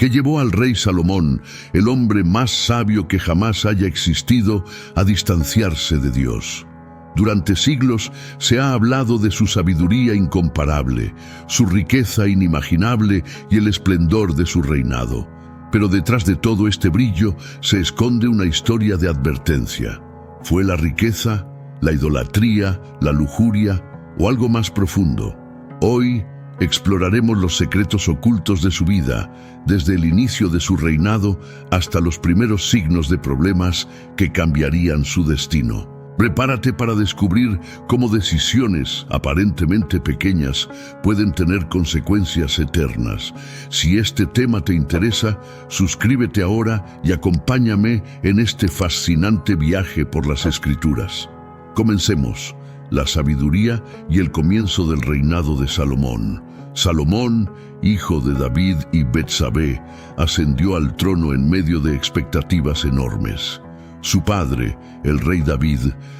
que llevó al rey Salomón, el hombre más sabio que jamás haya existido, a distanciarse de Dios. Durante siglos se ha hablado de su sabiduría incomparable, su riqueza inimaginable y el esplendor de su reinado. Pero detrás de todo este brillo se esconde una historia de advertencia. ¿Fue la riqueza, la idolatría, la lujuria o algo más profundo? Hoy exploraremos los secretos ocultos de su vida, desde el inicio de su reinado hasta los primeros signos de problemas que cambiarían su destino. Prepárate para descubrir cómo decisiones aparentemente pequeñas pueden tener consecuencias eternas. Si este tema te interesa, suscríbete ahora y acompáñame en este fascinante viaje por las Escrituras. Comencemos. La sabiduría y el comienzo del reinado de Salomón. Salomón, hijo de David y Betsabé, ascendió al trono en medio de expectativas enormes. Su padre, el rey David,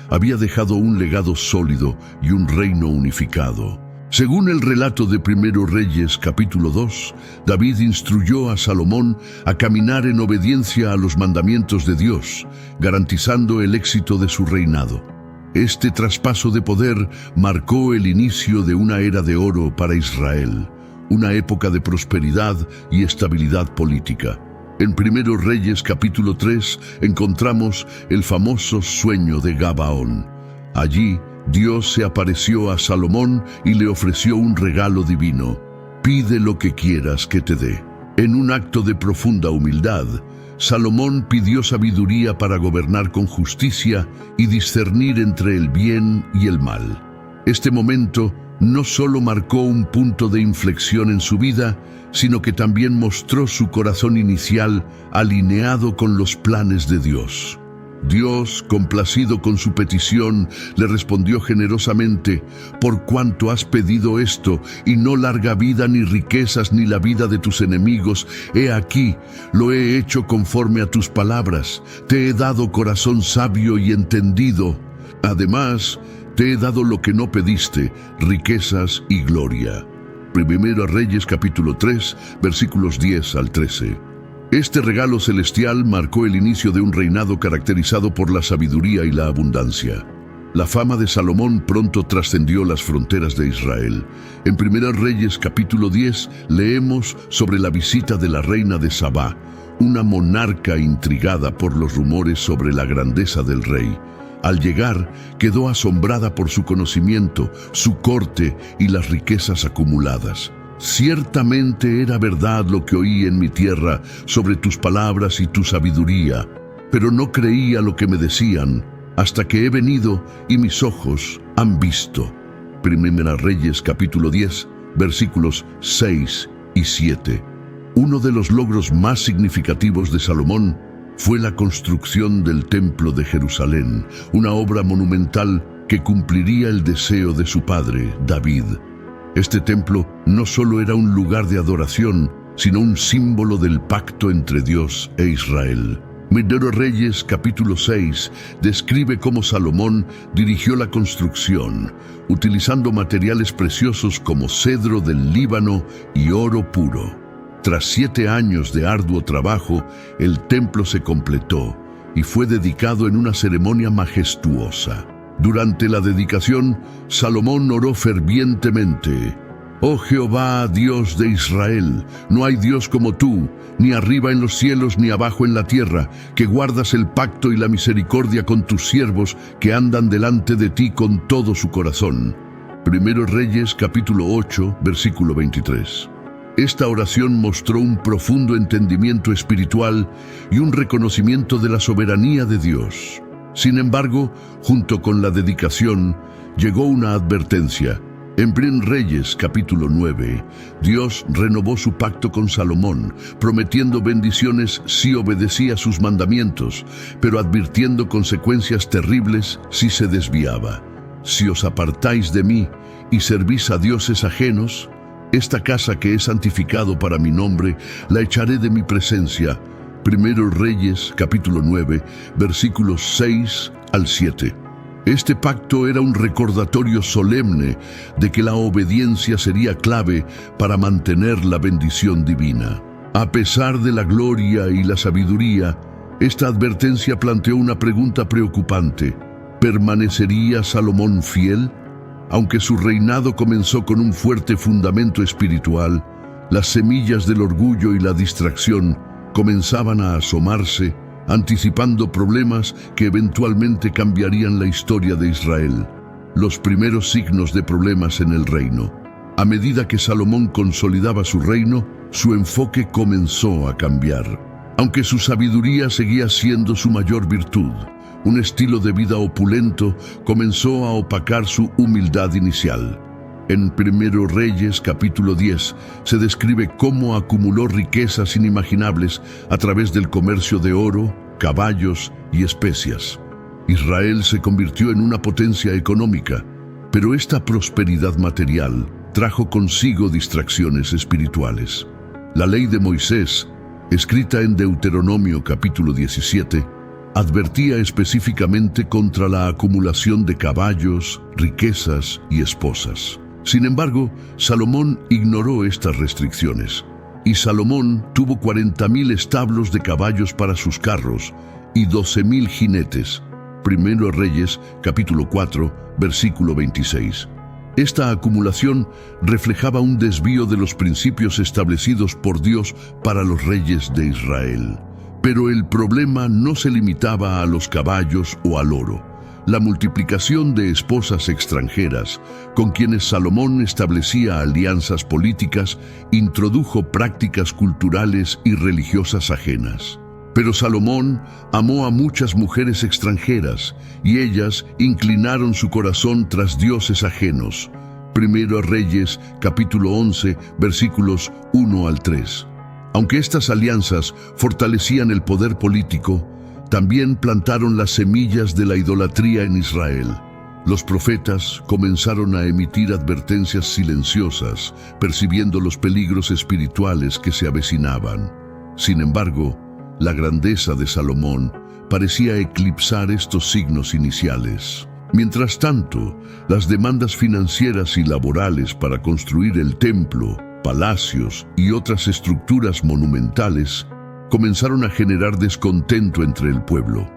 había dejado un legado sólido y un reino unificado. Según el relato de Primero Reyes, capítulo 2, David instruyó a Salomón a caminar en obediencia a los mandamientos de Dios, garantizando el éxito de su reinado. Este traspaso de poder marcó el inicio de una era de oro para Israel, una época de prosperidad y estabilidad política. En Primero Reyes capítulo 3 encontramos el famoso sueño de Gabaón. Allí, Dios se apareció a Salomón y le ofreció un regalo divino. Pide lo que quieras que te dé. En un acto de profunda humildad, Salomón pidió sabiduría para gobernar con justicia y discernir entre el bien y el mal. Este momento no solo marcó un punto de inflexión en su vida, sino que también mostró su corazón inicial alineado con los planes de Dios. Dios, complacido con su petición, le respondió generosamente: «Por cuanto has pedido esto, y no larga vida ni riquezas ni la vida de tus enemigos, he aquí, lo he hecho conforme a tus palabras. Te he dado corazón sabio y entendido. Además, te he dado lo que no pediste, riquezas y gloria». Primero Reyes capítulo 3, versículos 10 al 13. Este regalo celestial marcó el inicio de un reinado caracterizado por la sabiduría y la abundancia. La fama de Salomón pronto trascendió las fronteras de Israel. En Primero Reyes capítulo 10 leemos sobre la visita de la reina de Sabá, una monarca intrigada por los rumores sobre la grandeza del rey. Al llegar, quedó asombrada por su conocimiento, su corte y las riquezas acumuladas. «Ciertamente era verdad lo que oí en mi tierra sobre tus palabras y tu sabiduría, pero no creía lo que me decían, hasta que he venido y mis ojos han visto». Primera Reyes capítulo 10, versículos 6 y 7. Uno de los logros más significativos de Salomón fue la construcción del Templo de Jerusalén, una obra monumental que cumpliría el deseo de su padre, David. Este templo no solo era un lugar de adoración, sino un símbolo del pacto entre Dios e Israel. Primero Reyes capítulo 6 describe cómo Salomón dirigió la construcción, utilizando materiales preciosos como cedro del Líbano y oro puro. Tras 7 años de arduo trabajo, el templo se completó y fue dedicado en una ceremonia majestuosa. Durante la dedicación, Salomón oró fervientemente: «Oh Jehová, Dios de Israel, no hay Dios como tú, ni arriba en los cielos ni abajo en la tierra, que guardas el pacto y la misericordia con tus siervos que andan delante de ti con todo su corazón». Primero Reyes capítulo 8, versículo 23. Esta oración mostró un profundo entendimiento espiritual y un reconocimiento de la soberanía de Dios. Sin embargo, junto con la dedicación, llegó una advertencia. En Primero Reyes capítulo 9, Dios renovó su pacto con Salomón, prometiendo bendiciones si obedecía sus mandamientos, pero advirtiendo consecuencias terribles si se desviaba. «Si os apartáis de mí y servís a dioses ajenos, esta casa que he santificado para mi nombre, la echaré de mi presencia». Primero Reyes, capítulo 9, versículos 6 al 7. Este pacto era un recordatorio solemne de que la obediencia sería clave para mantener la bendición divina. A pesar de la gloria y la sabiduría, esta advertencia planteó una pregunta preocupante. ¿Permanecería Salomón fiel? Aunque su reinado comenzó con un fuerte fundamento espiritual, las semillas del orgullo y la distracción comenzaban a asomarse, anticipando problemas que eventualmente cambiarían la historia de Israel. Los primeros signos de problemas en el reino. A medida que Salomón consolidaba su reino, su enfoque comenzó a cambiar. Aunque su sabiduría seguía siendo su mayor virtud, un estilo de vida opulento comenzó a opacar su humildad inicial. En 1 Reyes capítulo 10 se describe cómo acumuló riquezas inimaginables a través del comercio de oro, caballos y especias. Israel se convirtió en una potencia económica, pero esta prosperidad material trajo consigo distracciones espirituales. La ley de Moisés, escrita en Deuteronomio capítulo 17, advertía específicamente contra la acumulación de caballos, riquezas y esposas. Sin embargo, Salomón ignoró estas restricciones, y Salomón tuvo 40,000 establos de caballos para sus carros y 12,000 jinetes. 1 Reyes, capítulo 4, versículo 26. Esta acumulación reflejaba un desvío de los principios establecidos por Dios para los reyes de Israel. Pero el problema no se limitaba a los caballos o al oro. La multiplicación de esposas extranjeras, con quienes Salomón establecía alianzas políticas, introdujo prácticas culturales y religiosas ajenas. Pero Salomón amó a muchas mujeres extranjeras, y ellas inclinaron su corazón tras dioses ajenos. 1 Reyes, capítulo 11, versículos 1 al 3. Aunque estas alianzas fortalecían el poder político, también plantaron las semillas de la idolatría en Israel. Los profetas comenzaron a emitir advertencias silenciosas, percibiendo los peligros espirituales que se avecinaban. Sin embargo, la grandeza de Salomón parecía eclipsar estos signos iniciales. Mientras tanto, las demandas financieras y laborales para construir el templo, palacios y otras estructuras monumentales comenzaron a generar descontento entre el pueblo.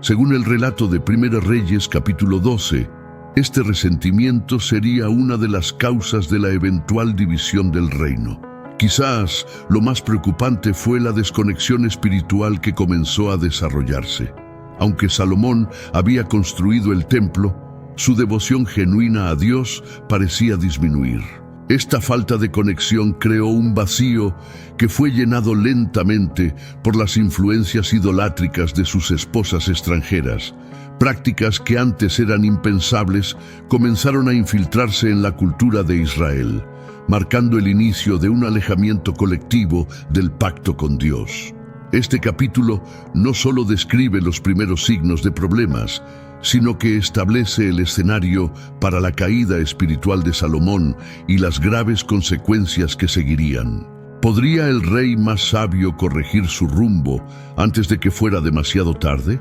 Según el relato de 1 Reyes capítulo 12, este resentimiento sería una de las causas de la eventual división del reino. Quizás lo más preocupante fue la desconexión espiritual que comenzó a desarrollarse. Aunque Salomón había construido el templo, su devoción genuina a Dios parecía disminuir. Esta falta de conexión creó un vacío que fue llenado lentamente por las influencias idolátricas de sus esposas extranjeras. Prácticas que antes eran impensables comenzaron a infiltrarse en la cultura de Israel, marcando el inicio de un alejamiento colectivo del pacto con Dios. Este capítulo no solo describe los primeros signos de problemas, sino que establece el escenario para la caída espiritual de Salomón y las graves consecuencias que seguirían. ¿Podría el rey más sabio corregir su rumbo antes de que fuera demasiado tarde?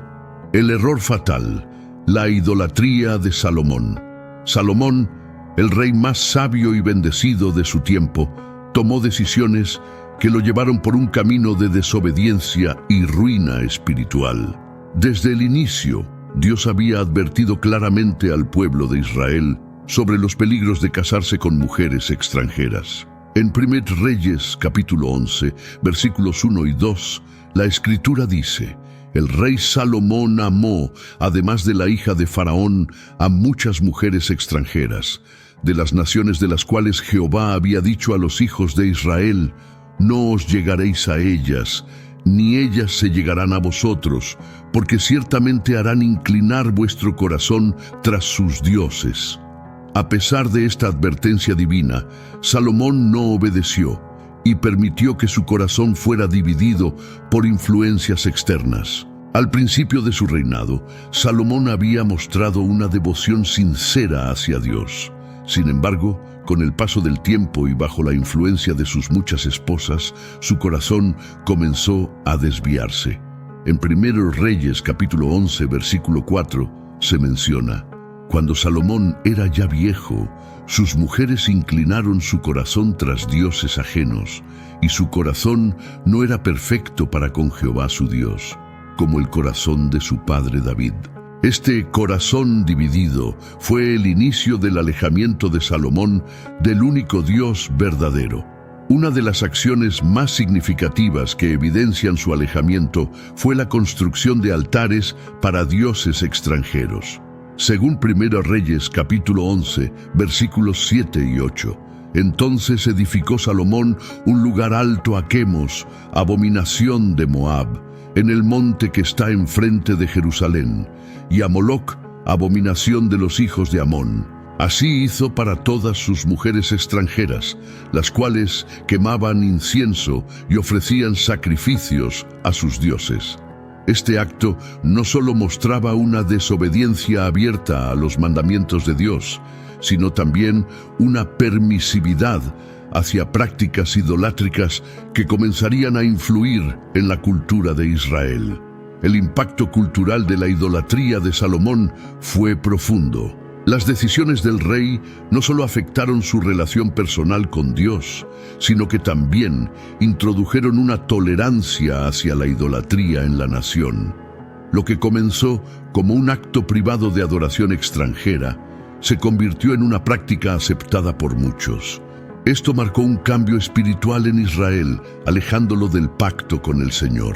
El error fatal, la idolatría de Salomón. Salomón, el rey más sabio y bendecido de su tiempo, tomó decisiones que lo llevaron por un camino de desobediencia y ruina espiritual. Desde el inicio, Dios había advertido claramente al pueblo de Israel sobre los peligros de casarse con mujeres extranjeras. En 1 Reyes, capítulo 11, versículos 1 y 2, la Escritura dice: el rey Salomón amó, además de la hija de Faraón, a muchas mujeres extranjeras, de las naciones de las cuales Jehová había dicho a los hijos de Israel: no os llegaréis a ellas, ni ellas se llegarán a vosotros, porque ciertamente harán inclinar vuestro corazón tras sus dioses. A pesar de esta advertencia divina, Salomón no obedeció y permitió que su corazón fuera dividido por influencias externas. Al principio de su reinado, Salomón había mostrado una devoción sincera hacia Dios. Sin embargo, con el paso del tiempo y bajo la influencia de sus muchas esposas, su corazón comenzó a desviarse. En 1 Reyes capítulo 11, versículo 4, se menciona: Cuando Salomón era ya viejo, sus mujeres inclinaron su corazón tras dioses ajenos, y su corazón no era perfecto para con Jehová su Dios, como el corazón de su padre David. Este corazón dividido fue el inicio del alejamiento de Salomón del único Dios verdadero. Una de las acciones más significativas que evidencian su alejamiento fue la construcción de altares para dioses extranjeros. Según 1 Reyes capítulo 11, versículos 7 y 8, entonces edificó Salomón un lugar alto a Quemos, abominación de Moab, en el monte que está enfrente de Jerusalén, y a Moloc, abominación de los hijos de Amón. Así hizo para todas sus mujeres extranjeras, las cuales quemaban incienso y ofrecían sacrificios a sus dioses. Este acto no solo mostraba una desobediencia abierta a los mandamientos de Dios, sino también una permisividad hacia prácticas idolátricas que comenzarían a influir en la cultura de Israel. El impacto cultural de la idolatría de Salomón fue profundo. Las decisiones del rey no solo afectaron su relación personal con Dios, sino que también introdujeron una tolerancia hacia la idolatría en la nación. Lo que comenzó como un acto privado de adoración extranjera, se convirtió en una práctica aceptada por muchos. Esto marcó un cambio espiritual en Israel, alejándolo del pacto con el Señor.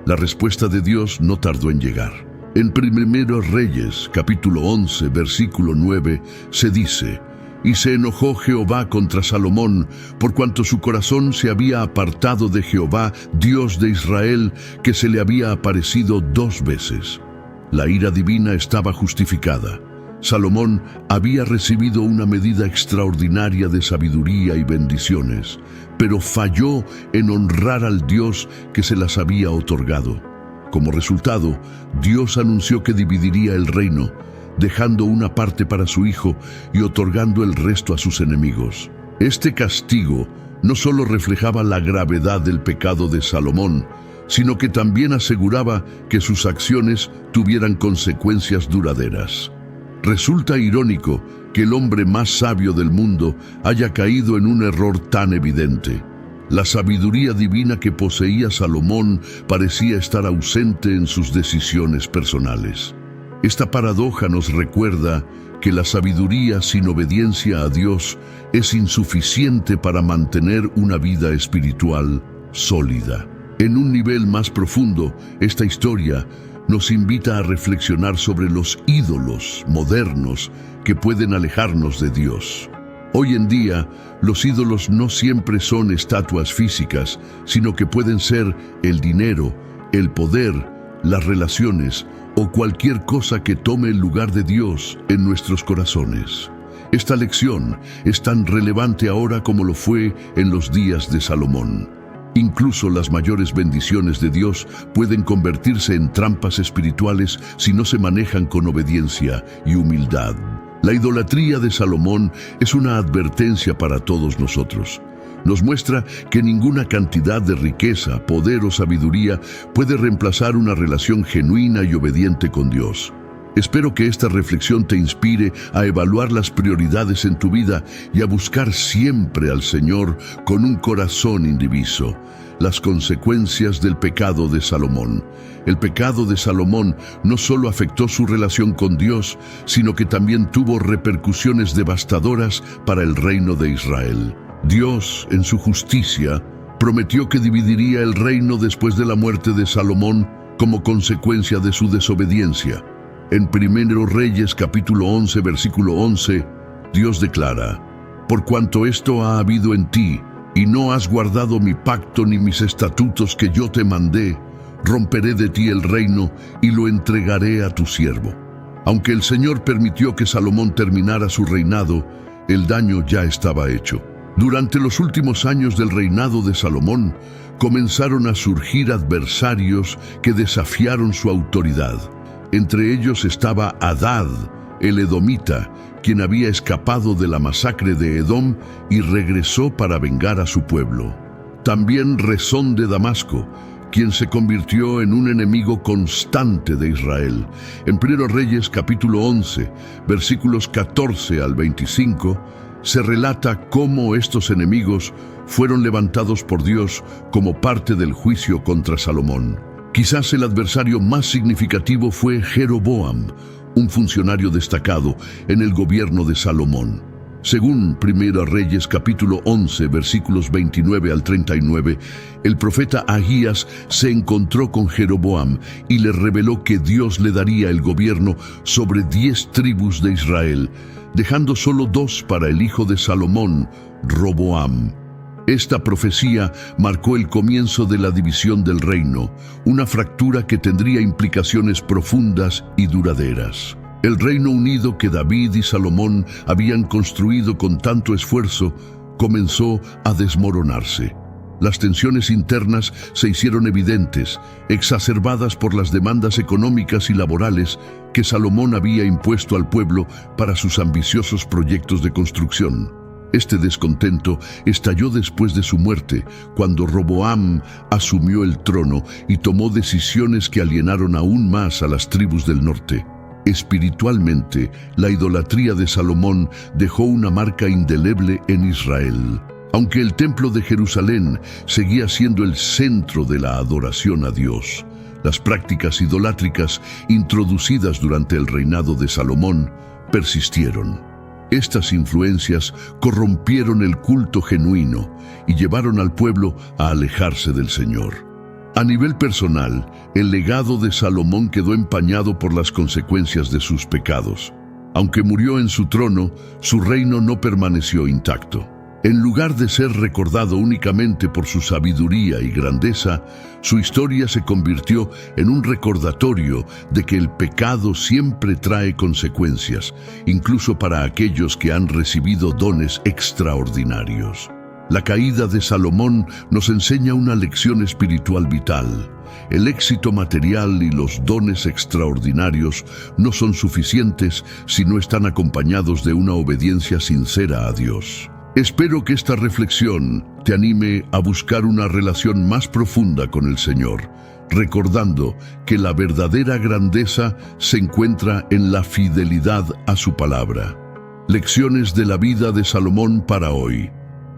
La respuesta de Dios no tardó en llegar. En 1 Reyes, capítulo 11, versículo 9, se dice: «Y se enojó Jehová contra Salomón, por cuanto su corazón se había apartado de Jehová, Dios de Israel, que se le había aparecido 2 veces». La ira divina estaba justificada. Salomón había recibido una medida extraordinaria de sabiduría y bendiciones, pero falló en honrar al Dios que se las había otorgado. Como resultado, Dios anunció que dividiría el reino, dejando una parte para su hijo y otorgando el resto a sus enemigos. Este castigo no solo reflejaba la gravedad del pecado de Salomón, sino que también aseguraba que sus acciones tuvieran consecuencias duraderas. Resulta irónico que el hombre más sabio del mundo haya caído en un error tan evidente. La sabiduría divina que poseía Salomón parecía estar ausente en sus decisiones personales. Esta paradoja nos recuerda que la sabiduría sin obediencia a Dios es insuficiente para mantener una vida espiritual sólida. En un nivel más profundo, esta historia nos invita a reflexionar sobre los ídolos modernos que pueden alejarnos de Dios. Hoy en día, los ídolos no siempre son estatuas físicas, sino que pueden ser el dinero, el poder, las relaciones o cualquier cosa que tome el lugar de Dios en nuestros corazones. Esta lección es tan relevante ahora como lo fue en los días de Salomón. Incluso las mayores bendiciones de Dios pueden convertirse en trampas espirituales si no se manejan con obediencia y humildad. La idolatría de Salomón es una advertencia para todos nosotros. Nos muestra que ninguna cantidad de riqueza, poder o sabiduría puede reemplazar una relación genuina y obediente con Dios. Espero que esta reflexión te inspire a evaluar las prioridades en tu vida y a buscar siempre al Señor con un corazón indiviso. Las consecuencias del pecado de Salomón. El pecado de Salomón no solo afectó su relación con Dios, sino que también tuvo repercusiones devastadoras para el reino de Israel. Dios, en su justicia, prometió que dividiría el reino después de la muerte de Salomón como consecuencia de su desobediencia. En 1 Reyes capítulo 11, versículo 11, Dios declara: «Por cuanto esto ha habido en ti, y no has guardado mi pacto ni mis estatutos que yo te mandé, romperé de ti el reino y lo entregaré a tu siervo». Aunque el Señor permitió que Salomón terminara su reinado, el daño ya estaba hecho. Durante los últimos años del reinado de Salomón, comenzaron a surgir adversarios que desafiaron su autoridad. Entre ellos estaba Hadad, el edomita, quien había escapado de la masacre de Edom y regresó para vengar a su pueblo. También Rezón de Damasco, quien se convirtió en un enemigo constante de Israel. En 1 Reyes capítulo 11, versículos 14 al 25, se relata cómo estos enemigos fueron levantados por Dios como parte del juicio contra Salomón. Quizás el adversario más significativo fue Jeroboam, un funcionario destacado en el gobierno de Salomón. Según 1 Reyes capítulo 11, versículos 29 al 39, el profeta Ahías se encontró con Jeroboam y le reveló que Dios le daría el gobierno sobre 10 tribus de Israel, dejando solo 2 para el hijo de Salomón, Roboam. Esta profecía marcó el comienzo de la división del reino, una fractura que tendría implicaciones profundas y duraderas. El Reino Unido que David y Salomón habían construido con tanto esfuerzo comenzó a desmoronarse. Las tensiones internas se hicieron evidentes, exacerbadas por las demandas económicas y laborales que Salomón había impuesto al pueblo para sus ambiciosos proyectos de construcción. Este descontento estalló después de su muerte, cuando Roboam asumió el trono y tomó decisiones que alienaron aún más a las tribus del norte. Espiritualmente, la idolatría de Salomón dejó una marca indeleble en Israel. Aunque el templo de Jerusalén seguía siendo el centro de la adoración a Dios, las prácticas idolátricas introducidas durante el reinado de Salomón persistieron. Estas influencias corrompieron el culto genuino y llevaron al pueblo a alejarse del Señor. A nivel personal, el legado de Salomón quedó empañado por las consecuencias de sus pecados. Aunque murió en su trono, su reino no permaneció intacto. En lugar de ser recordado únicamente por su sabiduría y grandeza, su historia se convirtió en un recordatorio de que el pecado siempre trae consecuencias, incluso para aquellos que han recibido dones extraordinarios. La caída de Salomón nos enseña una lección espiritual vital. El éxito material y los dones extraordinarios no son suficientes si no están acompañados de una obediencia sincera a Dios. Espero que esta reflexión te anime a buscar una relación más profunda con el Señor, recordando que la verdadera grandeza se encuentra en la fidelidad a su palabra. Lecciones de la vida de Salomón para hoy.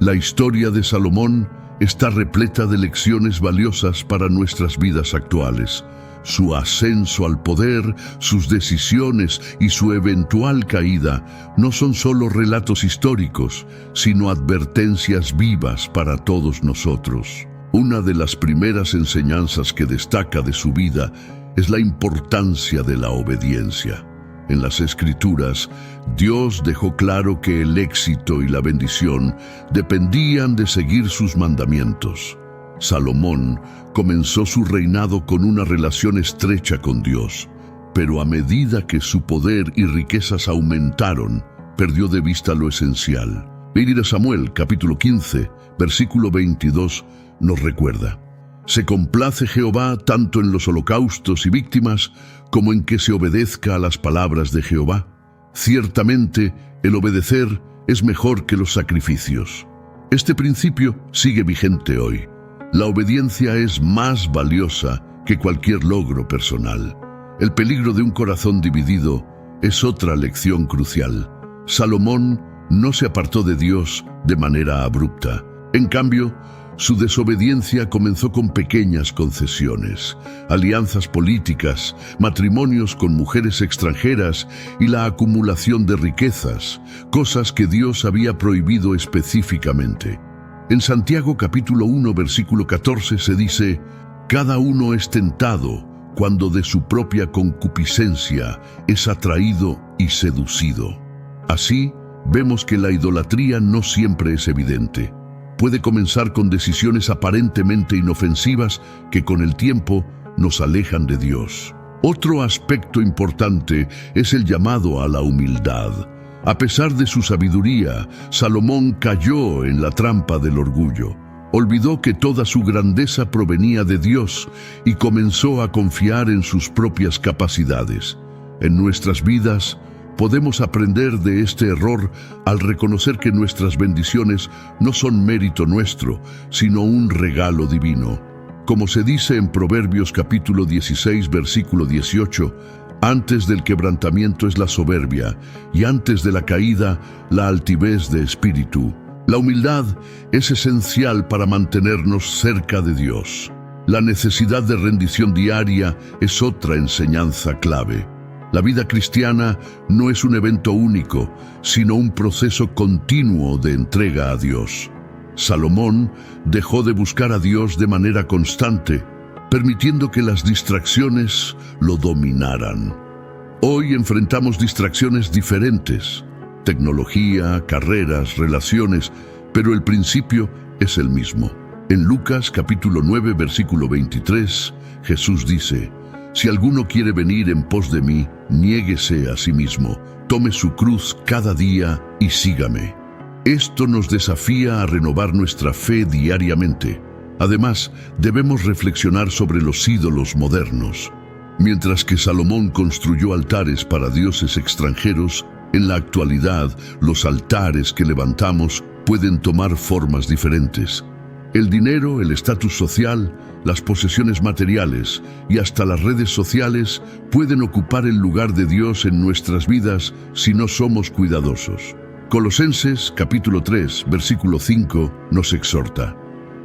La historia de Salomón está repleta de lecciones valiosas para nuestras vidas actuales. Su ascenso al poder, sus decisiones y su eventual caída no son solo relatos históricos, sino advertencias vivas para todos nosotros. Una de las primeras enseñanzas que destaca de su vida es la importancia de la obediencia. En las Escrituras, Dios dejó claro que el éxito y la bendición dependían de seguir sus mandamientos. Salomón comenzó su reinado con una relación estrecha con Dios, pero a medida que su poder y riquezas aumentaron, perdió de vista lo esencial. 1 Samuel, capítulo 15, versículo 22, nos recuerda: «Se complace Jehová tanto en los holocaustos y víctimas, como en que se obedezca a las palabras de Jehová. Ciertamente, el obedecer es mejor que los sacrificios». Este principio sigue vigente hoy. La obediencia es más valiosa que cualquier logro personal. El peligro de un corazón dividido es otra lección crucial. Salomón no se apartó de Dios de manera abrupta. En cambio, su desobediencia comenzó con pequeñas concesiones, alianzas políticas, matrimonios con mujeres extranjeras y la acumulación de riquezas, cosas que Dios había prohibido específicamente. En Santiago capítulo 1, versículo 14 se dice: «Cada uno es tentado cuando de su propia concupiscencia es atraído y seducido». Así, vemos que la idolatría no siempre es evidente. Puede comenzar con decisiones aparentemente inofensivas que con el tiempo nos alejan de Dios. Otro aspecto importante es el llamado a la humildad. A pesar de su sabiduría, Salomón cayó en la trampa del orgullo. Olvidó que toda su grandeza provenía de Dios y comenzó a confiar en sus propias capacidades. En nuestras vidas, podemos aprender de este error al reconocer que nuestras bendiciones no son mérito nuestro, sino un regalo divino. Como se dice en Proverbios capítulo 16, versículo 18, antes del quebrantamiento es la soberbia, y antes de la caída, la altivez de espíritu. La humildad es esencial para mantenernos cerca de Dios. La necesidad de rendición diaria es otra enseñanza clave. La vida cristiana no es un evento único, sino un proceso continuo de entrega a Dios. Salomón dejó de buscar a Dios de manera constante, permitiendo que las distracciones lo dominaran. Hoy enfrentamos distracciones diferentes: tecnología, carreras, relaciones, pero el principio es el mismo. En Lucas capítulo 9, versículo 23, Jesús dice: Si alguno quiere venir en pos de mí, niéguese a sí mismo, tome su cruz cada día y sígame. Esto nos desafía a renovar nuestra fe diariamente. Además, debemos reflexionar sobre los ídolos modernos. Mientras que Salomón construyó altares para dioses extranjeros, en la actualidad los altares que levantamos pueden tomar formas diferentes. El dinero, el estatus social, las posesiones materiales y hasta las redes sociales pueden ocupar el lugar de Dios en nuestras vidas si no somos cuidadosos. Colosenses capítulo 3, versículo 5 nos exhorta: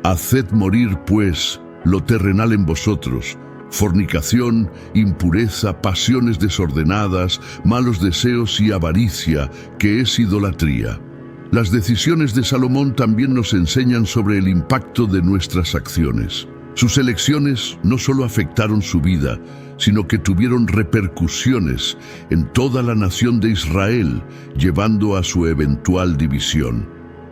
Haced morir, pues, lo terrenal en vosotros: fornicación, impureza, pasiones desordenadas, malos deseos y avaricia, que es idolatría. Las decisiones de Salomón también nos enseñan sobre el impacto de nuestras acciones. Sus elecciones no solo afectaron su vida, sino que tuvieron repercusiones en toda la nación de Israel, llevando a su eventual división.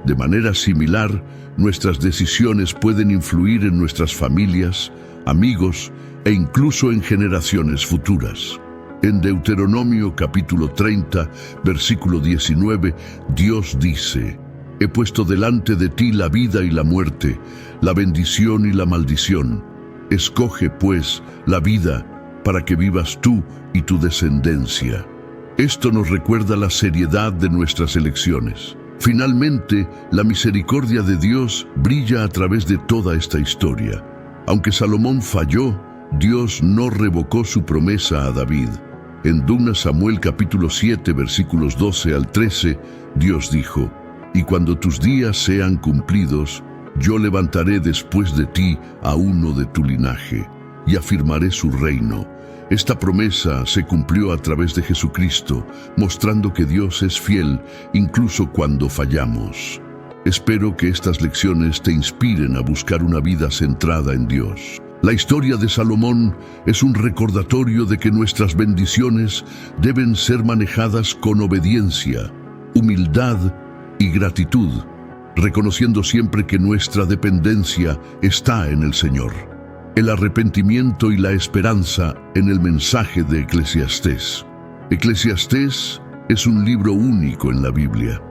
De manera similar, nuestras decisiones pueden influir en nuestras familias, amigos e incluso en generaciones futuras. En Deuteronomio capítulo 30, versículo 19, Dios dice: He puesto delante de ti la vida y la muerte, la bendición y la maldición. Escoge, pues, la vida para que vivas tú y tu descendencia. Esto nos recuerda la seriedad de nuestras elecciones. Finalmente, la misericordia de Dios brilla a través de toda esta historia. Aunque Salomón falló, Dios no revocó su promesa a David. En 2 Samuel capítulo 7, versículos 12 al 13, Dios dijo: Y cuando tus días sean cumplidos, yo levantaré después de ti a uno de tu linaje, y afirmaré su reino. Esta promesa se cumplió a través de Jesucristo, mostrando que Dios es fiel incluso cuando fallamos. Espero que estas lecciones te inspiren a buscar una vida centrada en Dios. La historia de Salomón es un recordatorio de que nuestras bendiciones deben ser manejadas con obediencia, humildad y gratitud, reconociendo siempre que nuestra dependencia está en el Señor. El arrepentimiento y la esperanza en el mensaje de Eclesiastés. Eclesiastés es un libro único en la Biblia.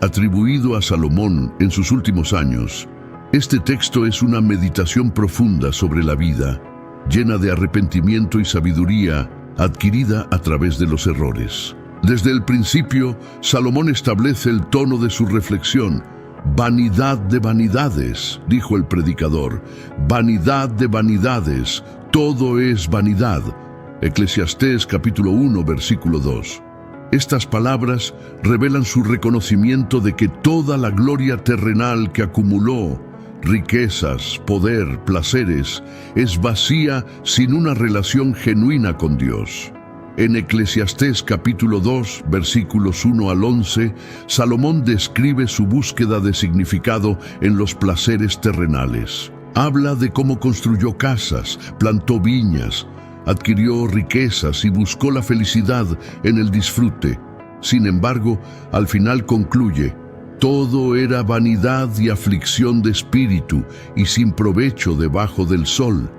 Atribuido a Salomón en sus últimos años, este texto es una meditación profunda sobre la vida, llena de arrepentimiento y sabiduría adquirida a través de los errores. Desde el principio, Salomón establece el tono de su reflexión. Vanidad de vanidades, dijo el predicador, vanidad de vanidades, todo es vanidad. Eclesiastés capítulo 1, versículo 2. Estas palabras revelan su reconocimiento de que toda la gloria terrenal que acumuló, riquezas, poder, placeres, es vacía sin una relación genuina con Dios. En Eclesiastés capítulo 2, versículos 1 al 11, Salomón describe su búsqueda de significado en los placeres terrenales. Habla de cómo construyó casas, plantó viñas, adquirió riquezas y buscó la felicidad en el disfrute. Sin embargo, al final concluye: todo era vanidad y aflicción de espíritu y sin provecho debajo del sol.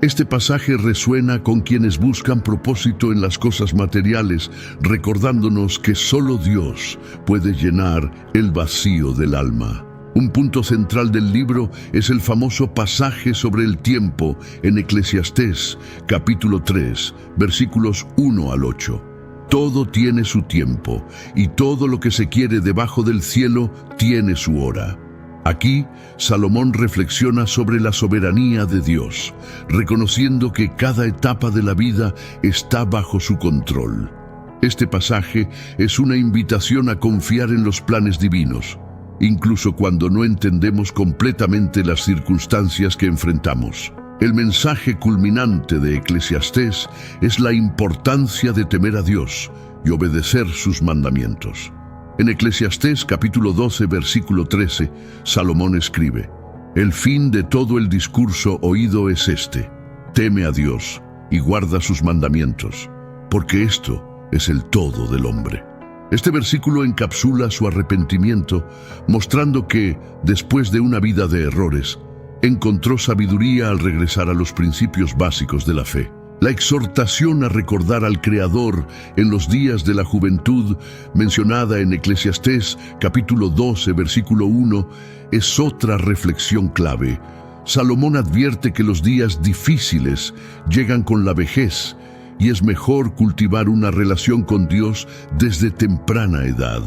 Este pasaje resuena con quienes buscan propósito en las cosas materiales, recordándonos que solo Dios puede llenar el vacío del alma. Un punto central del libro es el famoso pasaje sobre el tiempo en Eclesiastés, capítulo 3, versículos 1 al 8. Todo tiene su tiempo, y todo lo que se quiere debajo del cielo tiene su hora. Aquí, Salomón reflexiona sobre la soberanía de Dios, reconociendo que cada etapa de la vida está bajo su control. Este pasaje es una invitación a confiar en los planes divinos, incluso cuando no entendemos completamente las circunstancias que enfrentamos. El mensaje culminante de Eclesiastés es la importancia de temer a Dios y obedecer sus mandamientos. En Eclesiastés capítulo 12, versículo 13, Salomón escribe: «El fin de todo el discurso oído es este: teme a Dios y guarda sus mandamientos, porque esto es el todo del hombre». Este versículo encapsula su arrepentimiento, mostrando que, después de una vida de errores, encontró sabiduría al regresar a los principios básicos de la fe. La exhortación a recordar al Creador en los días de la juventud, mencionada en Eclesiastés capítulo 12, versículo 1, es otra reflexión clave. Salomón advierte que los días difíciles llegan con la vejez y es mejor cultivar una relación con Dios desde temprana edad.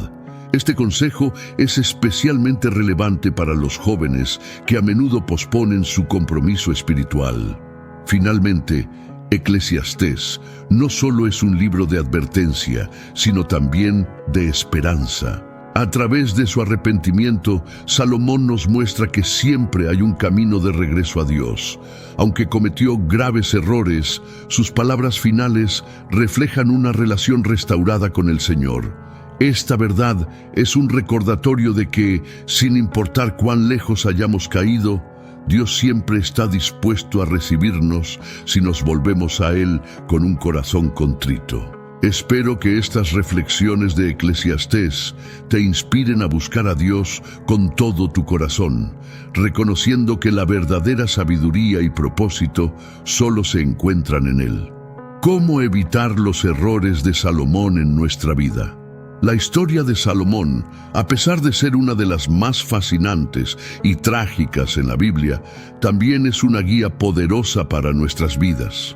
Este consejo es especialmente relevante para los jóvenes que a menudo posponen su compromiso espiritual. Finalmente, Eclesiastés no solo es un libro de advertencia, sino también de esperanza. A través de su arrepentimiento, Salomón nos muestra que siempre hay un camino de regreso a Dios. Aunque cometió graves errores, sus palabras finales reflejan una relación restaurada con el Señor. Esta verdad es un recordatorio de que, sin importar cuán lejos hayamos caído, Dios siempre está dispuesto a recibirnos si nos volvemos a Él con un corazón contrito. Espero que estas reflexiones de Eclesiastés te inspiren a buscar a Dios con todo tu corazón, reconociendo que la verdadera sabiduría y propósito solo se encuentran en Él. ¿Cómo evitar los errores de Salomón en nuestra vida? La historia de Salomón, a pesar de ser una de las más fascinantes y trágicas en la Biblia, también es una guía poderosa para nuestras vidas.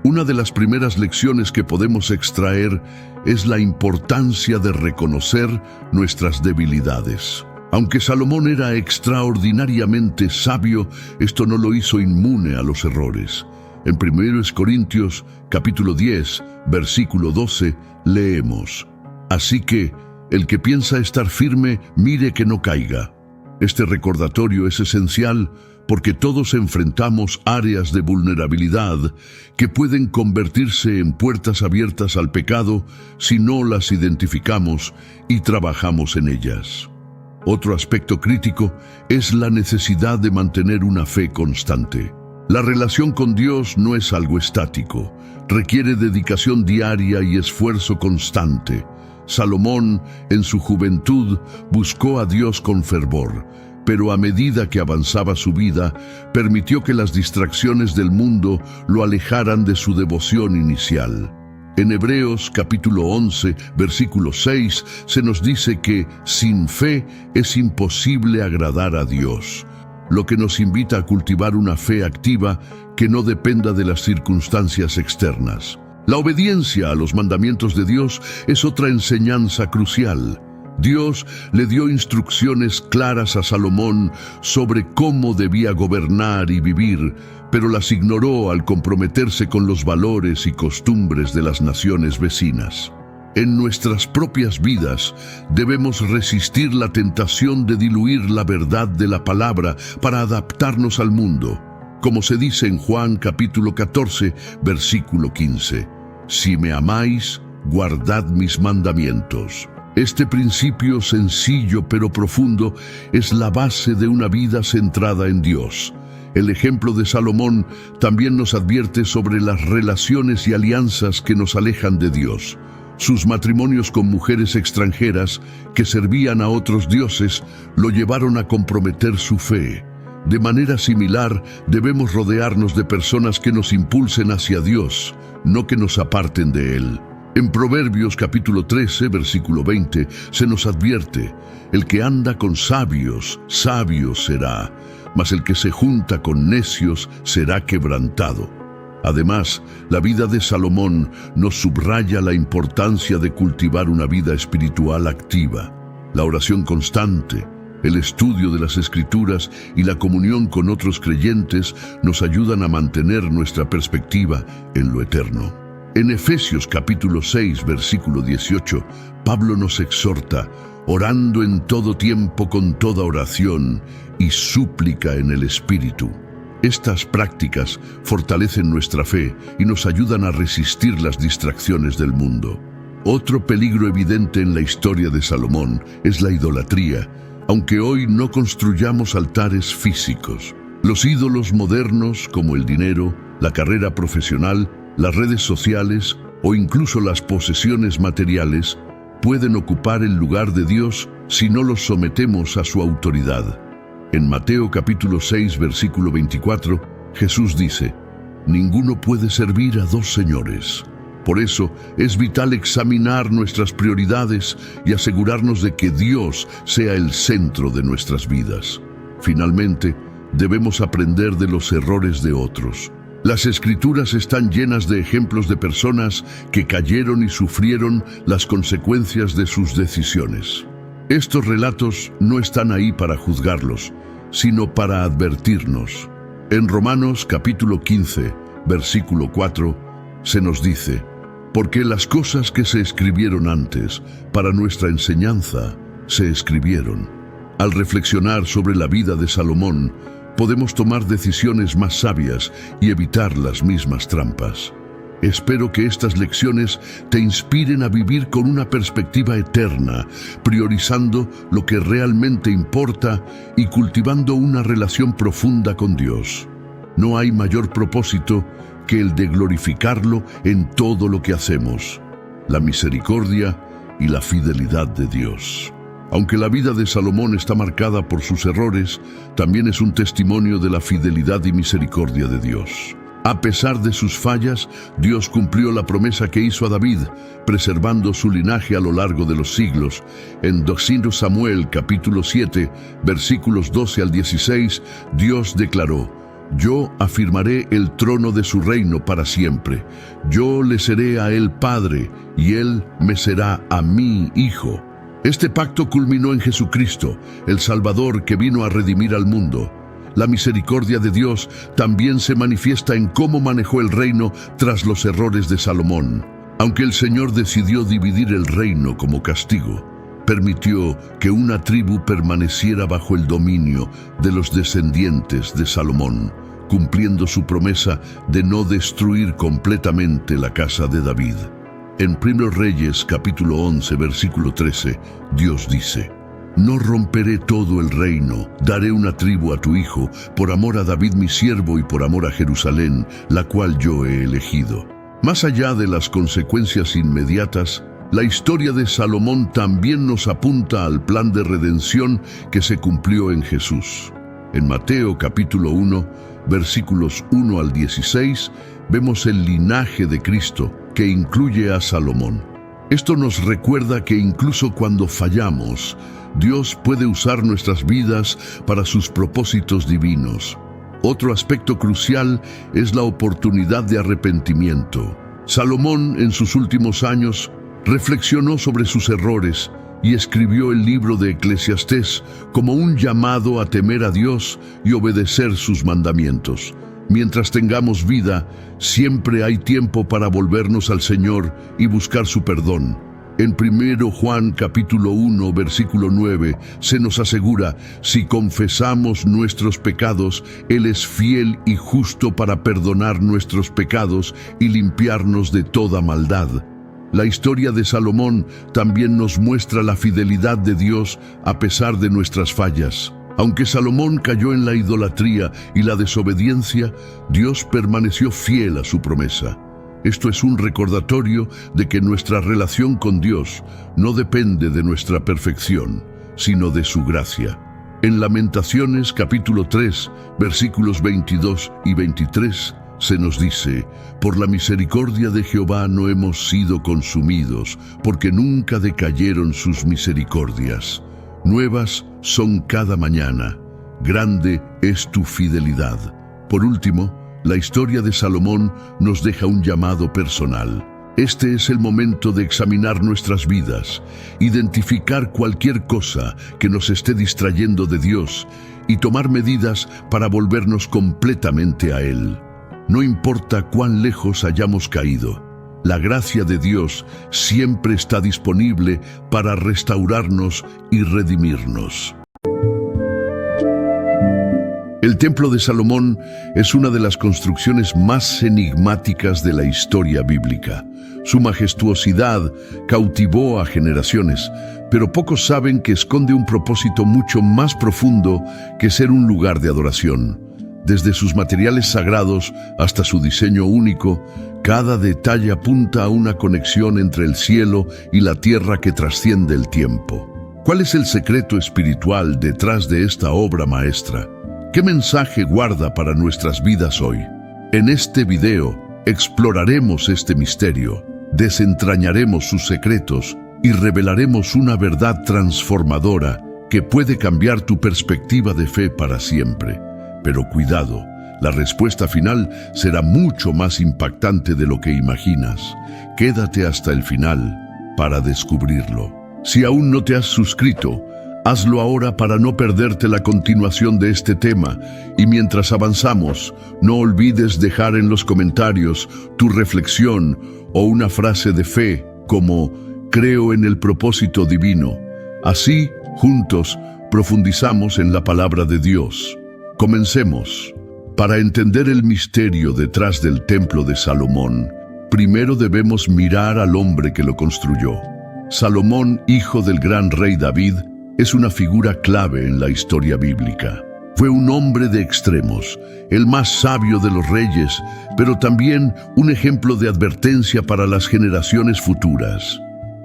Una de las primeras lecciones que podemos extraer es la importancia de reconocer nuestras debilidades. Aunque Salomón era extraordinariamente sabio, esto no lo hizo inmune a los errores. En 1 Corintios capítulo 10, versículo 12, leemos: «Así que, el que piensa estar firme, mire que no caiga». Este recordatorio es esencial porque todos enfrentamos áreas de vulnerabilidad que pueden convertirse en puertas abiertas al pecado si no las identificamos y trabajamos en ellas. Otro aspecto crítico es la necesidad de mantener una fe constante. La relación con Dios no es algo estático, requiere dedicación diaria y esfuerzo constante. Salomón, en su juventud, buscó a Dios con fervor, pero a medida que avanzaba su vida, permitió que las distracciones del mundo lo alejaran de su devoción inicial. En Hebreos capítulo 11, versículo 6, se nos dice que sin fe es imposible agradar a Dios, lo que nos invita a cultivar una fe activa que no dependa de las circunstancias externas. La obediencia a los mandamientos de Dios es otra enseñanza crucial. Dios le dio instrucciones claras a Salomón sobre cómo debía gobernar y vivir, pero las ignoró al comprometerse con los valores y costumbres de las naciones vecinas. En nuestras propias vidas debemos resistir la tentación de diluir la verdad de la palabra para adaptarnos al mundo. Como se dice en Juan capítulo 14, versículo 15, «Si me amáis, guardad mis mandamientos». Este principio sencillo pero profundo es la base de una vida centrada en Dios. El ejemplo de Salomón también nos advierte sobre las relaciones y alianzas que nos alejan de Dios. Sus matrimonios con mujeres extranjeras que servían a otros dioses lo llevaron a comprometer su fe. De manera similar, debemos rodearnos de personas que nos impulsen hacia Dios, no que nos aparten de Él. En Proverbios capítulo 13, versículo 20, se nos advierte: «El que anda con sabios, sabio será, mas el que se junta con necios será quebrantado». Además, la vida de Salomón nos subraya la importancia de cultivar una vida espiritual activa. La oración constante, El estudio de las Escrituras y la comunión con otros creyentes nos ayudan a mantener nuestra perspectiva en lo eterno. En Efesios capítulo 6, versículo 18, Pablo nos exhorta, orando en todo tiempo con toda oración y súplica en el Espíritu. Estas prácticas fortalecen nuestra fe y nos ayudan a resistir las distracciones del mundo. Otro peligro evidente en la historia de Salomón es la idolatría, aunque hoy no construyamos altares físicos. Los ídolos modernos, como el dinero, la carrera profesional, las redes sociales o incluso las posesiones materiales, pueden ocupar el lugar de Dios si no los sometemos a su autoridad. En Mateo capítulo 6, versículo 24, Jesús dice, «Ninguno puede servir a dos señores». Por eso es vital examinar nuestras prioridades y asegurarnos de que Dios sea el centro de nuestras vidas. Finalmente, debemos aprender de los errores de otros. Las Escrituras están llenas de ejemplos de personas que cayeron y sufrieron las consecuencias de sus decisiones. Estos relatos no están ahí para juzgarlos, sino para advertirnos. En Romanos capítulo 15, versículo 4, se nos dice, «Porque las cosas que se escribieron antes, para nuestra enseñanza, se escribieron». Al reflexionar sobre la vida de Salomón, podemos tomar decisiones más sabias y evitar las mismas trampas. Espero que estas lecciones te inspiren a vivir con una perspectiva eterna, priorizando lo que realmente importa y cultivando una relación profunda con Dios. No hay mayor propósito que el de glorificarlo en todo lo que hacemos, la misericordia y la fidelidad de Dios. Aunque la vida de Salomón está marcada por sus errores, también es un testimonio de la fidelidad y misericordia de Dios. A pesar de sus fallas, Dios cumplió la promesa que hizo a David, preservando su linaje a lo largo de los siglos. En 2 Samuel capítulo 7, versículos 12 al 16, Dios declaró, «Yo afirmaré el trono de su reino para siempre. Yo le seré a él padre, y él me será a mí hijo». Este pacto culminó en Jesucristo, el Salvador que vino a redimir al mundo. La misericordia de Dios también se manifiesta en cómo manejó el reino tras los errores de Salomón. Aunque el Señor decidió dividir el reino como castigo, permitió que una tribu permaneciera bajo el dominio de los descendientes de Salomón, cumpliendo su promesa de no destruir completamente la casa de David. En 1 Reyes capítulo 11, versículo 13, Dios dice, «No romperé todo el reino, daré una tribu a tu hijo, por amor a David mi siervo y por amor a Jerusalén, la cual yo he elegido». Más allá de las consecuencias inmediatas, la historia de Salomón también nos apunta al plan de redención que se cumplió en Jesús. En Mateo capítulo 1, versículos 1 al 16, vemos el linaje de Cristo que incluye a Salomón. Esto nos recuerda que incluso cuando fallamos, Dios puede usar nuestras vidas para sus propósitos divinos. Otro aspecto crucial es la oportunidad de arrepentimiento. Salomón, en sus últimos años, reflexionó sobre sus errores y escribió el libro de Eclesiastés como un llamado a temer a Dios y obedecer sus mandamientos. Mientras tengamos vida, siempre hay tiempo para volvernos al Señor y buscar su perdón. En 1 Juan capítulo 1, versículo 9, se nos asegura, si confesamos nuestros pecados, Él es fiel y justo para perdonar nuestros pecados y limpiarnos de toda maldad. La historia de Salomón también nos muestra la fidelidad de Dios a pesar de nuestras fallas. Aunque Salomón cayó en la idolatría y la desobediencia, Dios permaneció fiel a su promesa. Esto es un recordatorio de que nuestra relación con Dios no depende de nuestra perfección, sino de su gracia. En Lamentaciones capítulo 3, versículos 22 y 23, se nos dice, «Por la misericordia de Jehová no hemos sido consumidos, porque nunca decayeron sus misericordias. Nuevas son cada mañana, grande es tu fidelidad». Por último, la historia de Salomón nos deja un llamado personal. Este es el momento de examinar nuestras vidas, identificar cualquier cosa que nos esté distrayendo de Dios y tomar medidas para volvernos completamente a Él. No importa cuán lejos hayamos caído, la gracia de Dios siempre está disponible para restaurarnos y redimirnos. El Templo de Salomón es una de las construcciones más enigmáticas de la historia bíblica. Su majestuosidad cautivó a generaciones, pero pocos saben que esconde un propósito mucho más profundo que ser un lugar de adoración. Desde sus materiales sagrados hasta su diseño único, cada detalle apunta a una conexión entre el cielo y la tierra que trasciende el tiempo. ¿Cuál es el secreto espiritual detrás de esta obra maestra? ¿Qué mensaje guarda para nuestras vidas hoy? En este video exploraremos este misterio, desentrañaremos sus secretos y revelaremos una verdad transformadora que puede cambiar tu perspectiva de fe para siempre. Pero cuidado, la respuesta final será mucho más impactante de lo que imaginas. Quédate hasta el final para descubrirlo. Si aún no te has suscrito, hazlo ahora para no perderte la continuación de este tema, y mientras avanzamos, no olvides dejar en los comentarios tu reflexión o una frase de fe como «Creo en el propósito divino». Así, juntos, profundizamos en la palabra de Dios. Comencemos. Para entender el misterio detrás del Templo de Salomón, primero debemos mirar al hombre que lo construyó. Salomón, hijo del gran rey David, es una figura clave en la historia bíblica. Fue un hombre de extremos, el más sabio de los reyes, pero también un ejemplo de advertencia para las generaciones futuras.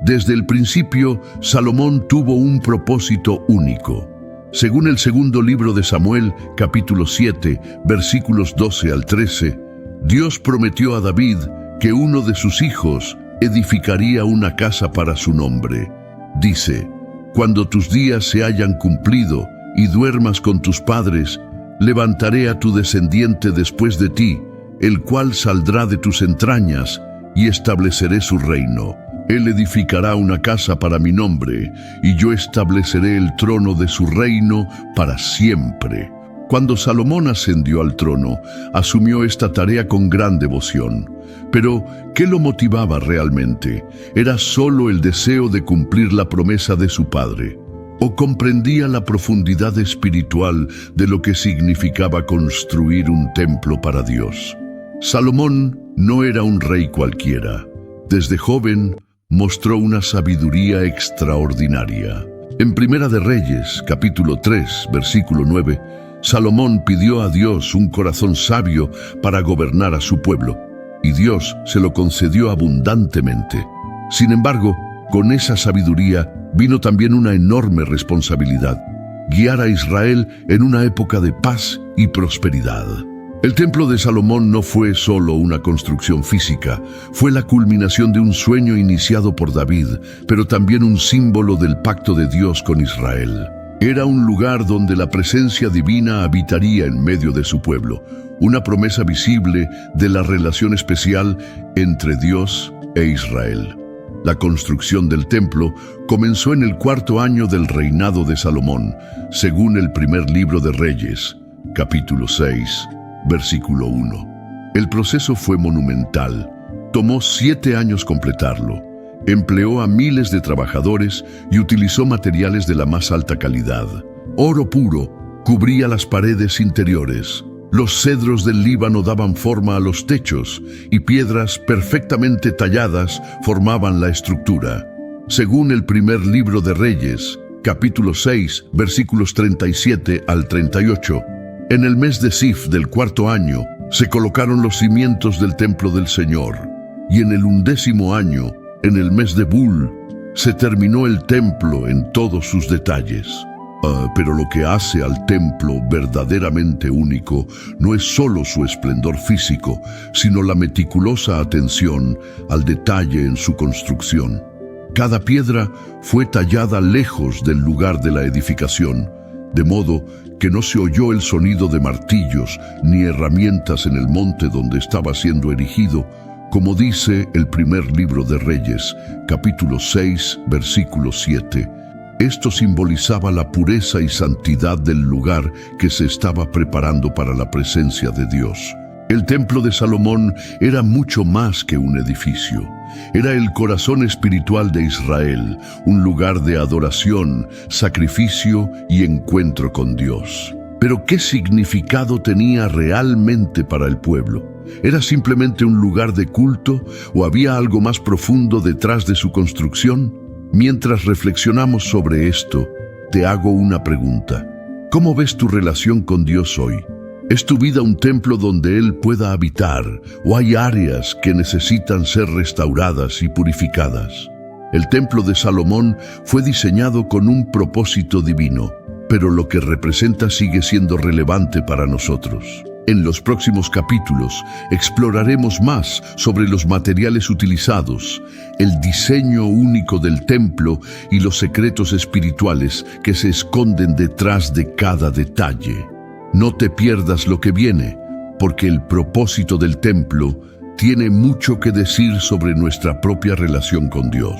Desde el principio, Salomón tuvo un propósito único. Según el segundo libro de Samuel, capítulo 7, versículos 12 al 13, Dios prometió a David que uno de sus hijos edificaría una casa para su nombre. Dice: «Cuando tus días se hayan cumplido y duermas con tus padres, levantaré a tu descendiente después de ti, el cual saldrá de tus entrañas, y estableceré su reino. Él edificará una casa para mi nombre, y yo estableceré el trono de su reino para siempre». Cuando Salomón ascendió al trono, asumió esta tarea con gran devoción. Pero, ¿qué lo motivaba realmente? ¿Era solo el deseo de cumplir la promesa de su padre? ¿O comprendía la profundidad espiritual de lo que significaba construir un templo para Dios? Salomón no era un rey cualquiera. Desde joven, mostró una sabiduría extraordinaria. En Primera de Reyes, capítulo 3, versículo 9, Salomón pidió a Dios un corazón sabio para gobernar a su pueblo, y Dios se lo concedió abundantemente. Sin embargo, con esa sabiduría vino también una enorme responsabilidad: guiar a Israel en una época de paz y prosperidad. El Templo de Salomón no fue solo una construcción física, fue la culminación de un sueño iniciado por David, pero también un símbolo del pacto de Dios con Israel. Era un lugar donde la presencia divina habitaría en medio de su pueblo, una promesa visible de la relación especial entre Dios e Israel. La construcción del templo comenzó en el 4º año del reinado de Salomón, según el primer libro de Reyes, capítulo 6, versículo 1. El proceso fue monumental. Tomó 7 años completarlo. Empleó a miles de trabajadores y utilizó materiales de la más alta calidad. Oro puro cubría las paredes interiores. Los cedros del Líbano daban forma a los techos y piedras perfectamente talladas formaban la estructura. Según el primer libro de Reyes, capítulo 6, versículos 37 al 38, en el mes de Sif del 4º año se colocaron los cimientos del templo del Señor, y en el 11º año, en el mes de Bul, se terminó el templo en todos sus detalles. Pero lo que hace al templo verdaderamente único no es solo su esplendor físico, sino la meticulosa atención al detalle en su construcción. Cada piedra fue tallada lejos del lugar de la edificación, de modo que no se oyó el sonido de martillos ni herramientas en el monte donde estaba siendo erigido, Como dice el primer libro de Reyes, capítulo 6, versículo 7, esto simbolizaba la pureza y santidad del lugar que se estaba preparando para la presencia de Dios. El templo de Salomón era mucho más que un edificio. Era el corazón espiritual de Israel, un lugar de adoración, sacrificio y encuentro con Dios. Pero ¿qué significado tenía realmente para el pueblo? ¿Era simplemente un lugar de culto o había algo más profundo detrás de su construcción? Mientras reflexionamos sobre esto, te hago una pregunta. ¿Cómo ves tu relación con Dios hoy? ¿Es tu vida un templo donde Él pueda habitar o hay áreas que necesitan ser restauradas y purificadas? El templo de Salomón fue diseñado con un propósito divino, pero lo que representa sigue siendo relevante para nosotros. En los próximos capítulos exploraremos más sobre los materiales utilizados, el diseño único del templo y los secretos espirituales que se esconden detrás de cada detalle. No te pierdas lo que viene, porque el propósito del templo tiene mucho que decir sobre nuestra propia relación con Dios,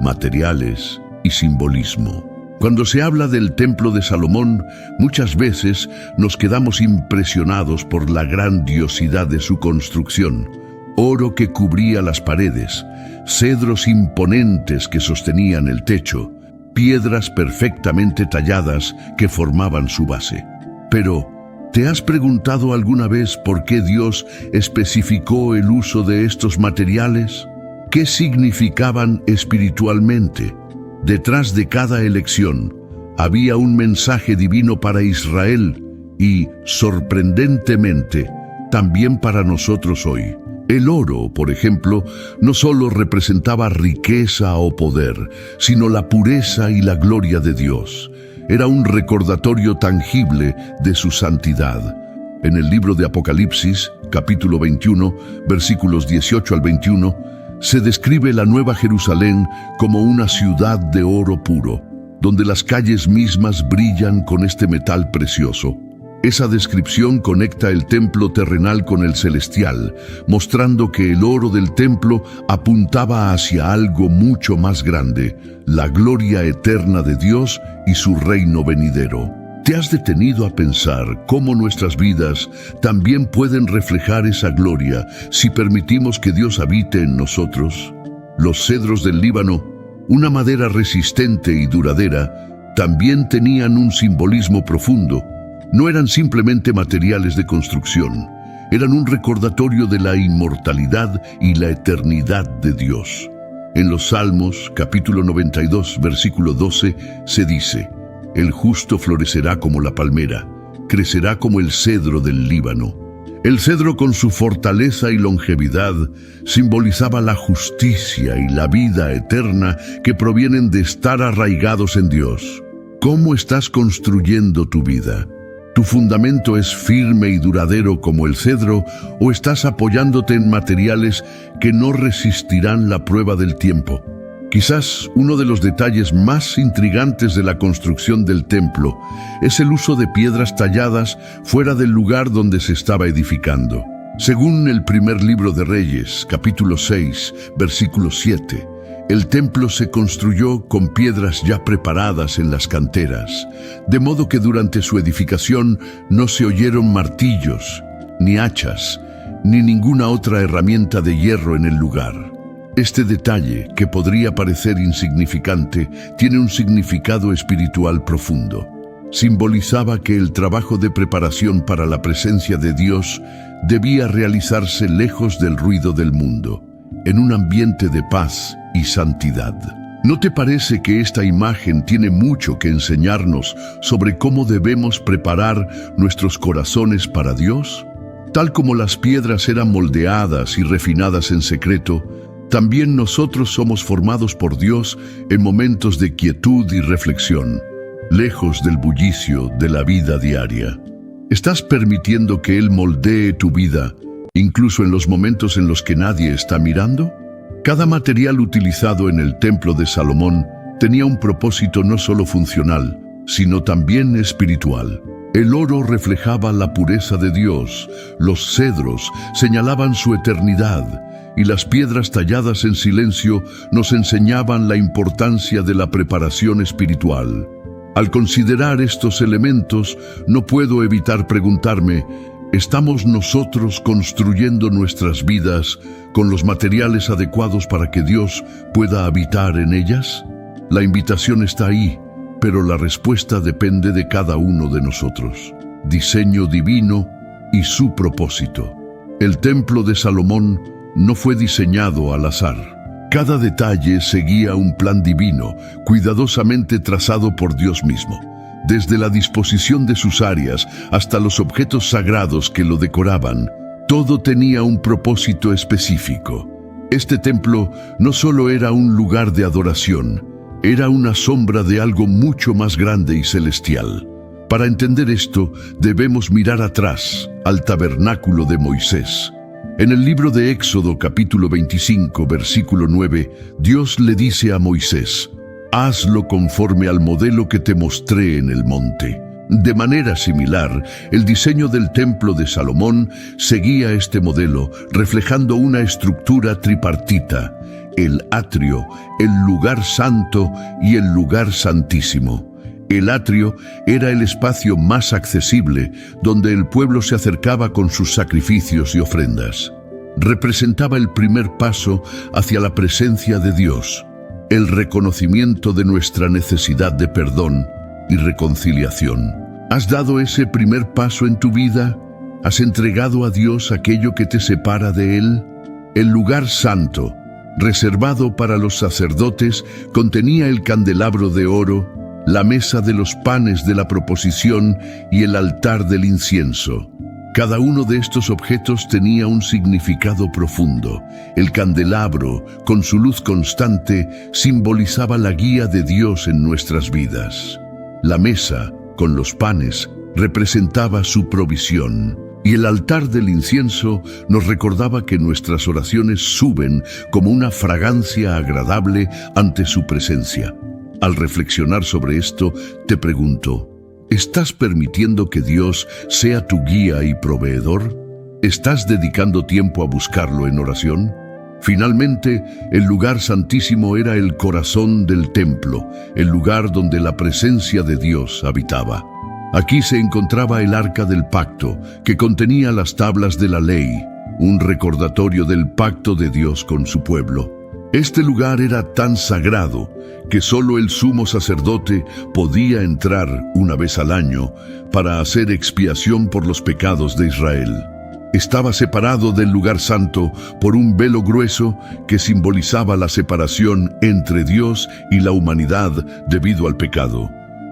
materiales y simbolismo. Cuando se habla del templo de Salomón, muchas veces nos quedamos impresionados por la grandiosidad de su construcción. Oro que cubría las paredes, cedros imponentes que sostenían el techo, piedras perfectamente talladas que formaban su base. Pero, ¿te has preguntado alguna vez por qué Dios especificó el uso de estos materiales? ¿Qué significaban espiritualmente? Detrás de cada elección había un mensaje divino para Israel y, sorprendentemente, también para nosotros hoy. El oro, por ejemplo, no solo representaba riqueza o poder, sino la pureza y la gloria de Dios. Era un recordatorio tangible de su santidad. En el libro de Apocalipsis, capítulo 21, versículos 18 al 21, se describe la Nueva Jerusalén como una ciudad de oro puro, donde las calles mismas brillan con este metal precioso. Esa descripción conecta el templo terrenal con el celestial, mostrando que el oro del templo apuntaba hacia algo mucho más grande, la gloria eterna de Dios y su reino venidero. ¿Te has detenido a pensar cómo nuestras vidas también pueden reflejar esa gloria si permitimos que Dios habite en nosotros? Los cedros del Líbano, una madera resistente y duradera, también tenían un simbolismo profundo. No eran simplemente materiales de construcción, eran un recordatorio de la inmortalidad y la eternidad de Dios. En los Salmos, capítulo 92, versículo 12, se dice: el justo florecerá como la palmera, crecerá como el cedro del Líbano. El cedro, con su fortaleza y longevidad, simbolizaba la justicia y la vida eterna que provienen de estar arraigados en Dios. ¿Cómo estás construyendo tu vida? ¿Tu fundamento es firme y duradero como el cedro o estás apoyándote en materiales que no resistirán la prueba del tiempo? Quizás uno de los detalles más intrigantes de la construcción del templo es el uso de piedras talladas fuera del lugar donde se estaba edificando. Según el primer libro de Reyes, capítulo 6, versículo 7, el templo se construyó con piedras ya preparadas en las canteras, de modo que durante su edificación no se oyeron martillos, ni hachas, ni ninguna otra herramienta de hierro en el lugar. Este detalle, que podría parecer insignificante, tiene un significado espiritual profundo. Simbolizaba que el trabajo de preparación para la presencia de Dios debía realizarse lejos del ruido del mundo, en un ambiente de paz y santidad. ¿No te parece que esta imagen tiene mucho que enseñarnos sobre cómo debemos preparar nuestros corazones para Dios? Tal como las piedras eran moldeadas y refinadas en secreto, también nosotros somos formados por Dios en momentos de quietud y reflexión, lejos del bullicio de la vida diaria. ¿Estás permitiendo que Él moldee tu vida, incluso en los momentos en los que nadie está mirando? Cada material utilizado en el templo de Salomón tenía un propósito no solo funcional, sino también espiritual. El oro reflejaba la pureza de Dios, los cedros señalaban su eternidad, y las piedras talladas en silencio nos enseñaban la importancia de la preparación espiritual. Al considerar estos elementos, no puedo evitar preguntarme, ¿estamos nosotros construyendo nuestras vidas con los materiales adecuados para que Dios pueda habitar en ellas? La invitación está ahí, pero la respuesta depende de cada uno de nosotros. Diseño divino y su propósito. El templo de Salomón no fue diseñado al azar. Cada detalle seguía un plan divino, cuidadosamente trazado por Dios mismo. Desde la disposición de sus áreas hasta los objetos sagrados que lo decoraban, todo tenía un propósito específico. Este templo no solo era un lugar de adoración, era una sombra de algo mucho más grande y celestial. Para entender esto, debemos mirar atrás, al tabernáculo de Moisés. En el libro de Éxodo, capítulo 25, versículo 9, Dios le dice a Moisés, «Hazlo conforme al modelo que te mostré en el monte». De manera similar, el diseño del templo de Salomón seguía este modelo, reflejando una estructura tripartita: el atrio, el lugar santo y el lugar santísimo. El atrio era el espacio más accesible, donde el pueblo se acercaba con sus sacrificios y ofrendas. Representaba el primer paso hacia la presencia de Dios, el reconocimiento de nuestra necesidad de perdón y reconciliación. ¿Has dado ese primer paso en tu vida? ¿Has entregado a Dios aquello que te separa de Él? El lugar santo, reservado para los sacerdotes, contenía el candelabro de oro, la mesa de los panes de la proposición y el altar del incienso. Cada uno de estos objetos tenía un significado profundo. El candelabro, con su luz constante, simbolizaba la guía de Dios en nuestras vidas. La mesa, con los panes, representaba su provisión. Y el altar del incienso nos recordaba que nuestras oraciones suben como una fragancia agradable ante su presencia. Al reflexionar sobre esto, te pregunto, ¿estás permitiendo que Dios sea tu guía y proveedor? ¿Estás dedicando tiempo a buscarlo en oración? Finalmente, el lugar santísimo era el corazón del templo, el lugar donde la presencia de Dios habitaba. Aquí se encontraba el arca del pacto, que contenía las tablas de la ley, un recordatorio del pacto de Dios con su pueblo. Este lugar era tan sagrado que solo el sumo sacerdote podía entrar una vez al año para hacer expiación por los pecados de Israel. Estaba separado del lugar santo por un velo grueso que simbolizaba la separación entre Dios y la humanidad debido al pecado.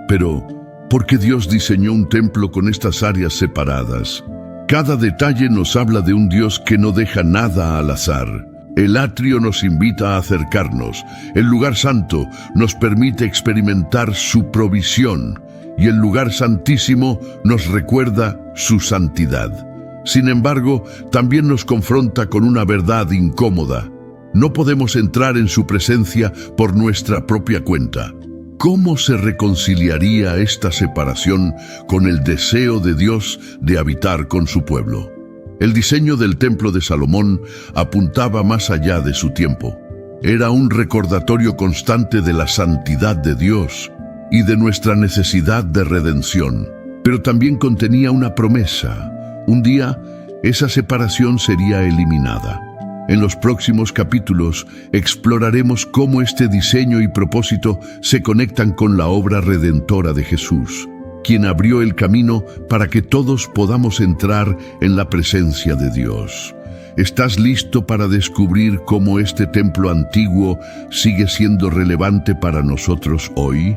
Pero, ¿por qué Dios diseñó un templo con estas áreas separadas? Cada detalle nos habla de un Dios que no deja nada al azar. El atrio nos invita a acercarnos, el lugar santo nos permite experimentar su provisión y el lugar santísimo nos recuerda su santidad. Sin embargo, también nos confronta con una verdad incómoda. No podemos entrar en su presencia por nuestra propia cuenta. ¿Cómo se reconciliaría esta separación con el deseo de Dios de habitar con su pueblo? El diseño del templo de Salomón apuntaba más allá de su tiempo. Era un recordatorio constante de la santidad de Dios y de nuestra necesidad de redención. Pero también contenía una promesa. Un día, esa separación sería eliminada. En los próximos capítulos exploraremos cómo este diseño y propósito se conectan con la obra redentora de Jesús, quien abrió el camino para que todos podamos entrar en la presencia de Dios. ¿Estás listo para descubrir cómo este templo antiguo sigue siendo relevante para nosotros hoy?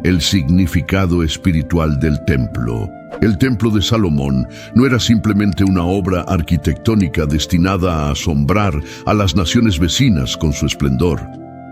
El significado espiritual del templo. El templo de Salomón no era simplemente una obra arquitectónica destinada a asombrar a las naciones vecinas con su esplendor.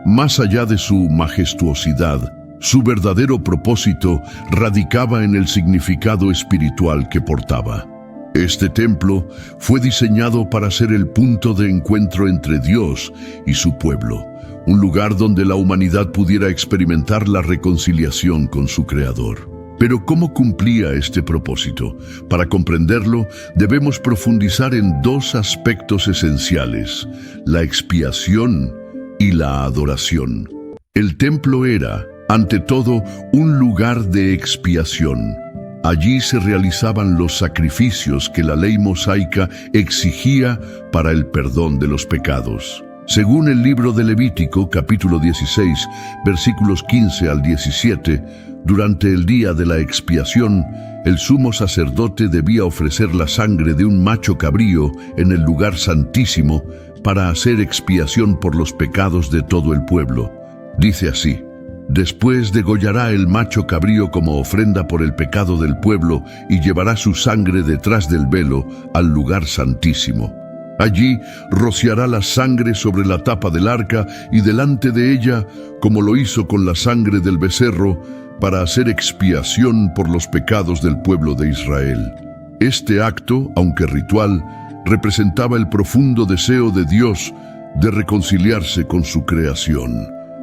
Más allá de su majestuosidad, su verdadero propósito radicaba en el significado espiritual que portaba. Este templo fue diseñado para ser el punto de encuentro entre Dios y su pueblo, un lugar donde la humanidad pudiera experimentar la reconciliación con su Creador. Pero ¿cómo cumplía este propósito? Para comprenderlo, debemos profundizar en dos aspectos esenciales: la expiación y la adoración. El templo era, ante todo, un lugar de expiación. Allí se realizaban los sacrificios que la ley mosaica exigía para el perdón de los pecados. Según el libro de Levítico, capítulo 16, versículos 15 al 17, durante el día de la expiación, el sumo sacerdote debía ofrecer la sangre de un macho cabrío en el lugar santísimo para hacer expiación por los pecados de todo el pueblo. Dice así: después degollará el macho cabrío como ofrenda por el pecado del pueblo y llevará su sangre detrás del velo al lugar santísimo. Allí rociará la sangre sobre la tapa del arca y delante de ella, como lo hizo con la sangre del becerro, para hacer expiación por los pecados del pueblo de Israel. Este acto, aunque ritual, representaba el profundo deseo de Dios de reconciliarse con su creación.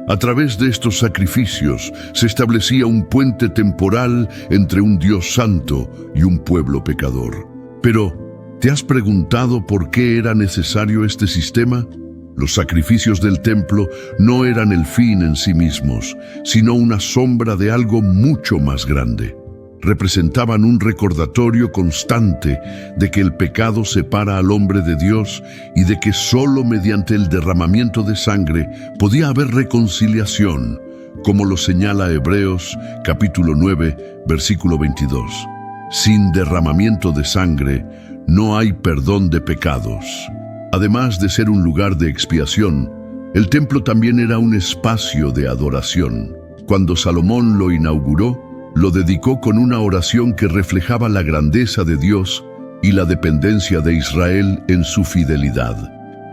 A través de estos sacrificios se establecía un puente temporal entre un Dios santo y un pueblo pecador. Pero, ¿te has preguntado por qué era necesario este sistema? Los sacrificios del templo no eran el fin en sí mismos, sino una sombra de algo mucho más grande. Representaban un recordatorio constante de que el pecado separa al hombre de Dios y de que solo mediante el derramamiento de sangre podía haber reconciliación, como lo señala Hebreos capítulo 9, versículo 22. Sin derramamiento de sangre no hay perdón de pecados. Además de ser un lugar de expiación, el templo también era un espacio de adoración. Cuando Salomón lo inauguró, lo dedicó con una oración que reflejaba la grandeza de Dios y la dependencia de Israel en su fidelidad.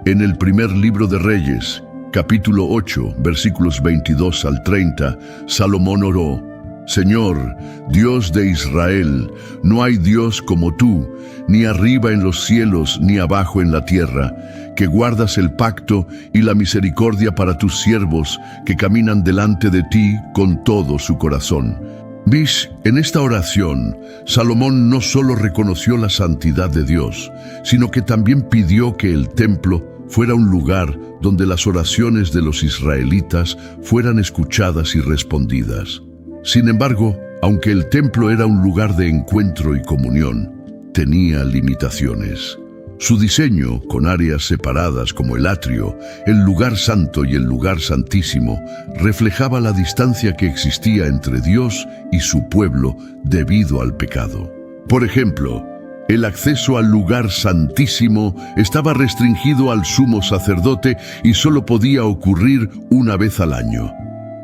En el primer libro de Reyes, capítulo 8, versículos 22 al 30, Salomón oró: Señor, Dios de Israel, no hay Dios como tú, ni arriba en los cielos ni abajo en la tierra, que guardas el pacto y la misericordia para tus siervos que caminan delante de ti con todo su corazón. ¿Ves? En esta oración, Salomón no solo reconoció la santidad de Dios, sino que también pidió que el templo fuera un lugar donde las oraciones de los israelitas fueran escuchadas y respondidas. Sin embargo, aunque el templo era un lugar de encuentro y comunión, tenía limitaciones. Su diseño, con áreas separadas como el atrio, el lugar santo y el lugar santísimo, reflejaba la distancia que existía entre Dios y su pueblo debido al pecado. Por ejemplo, el acceso al lugar santísimo estaba restringido al sumo sacerdote y solo podía ocurrir una vez al año.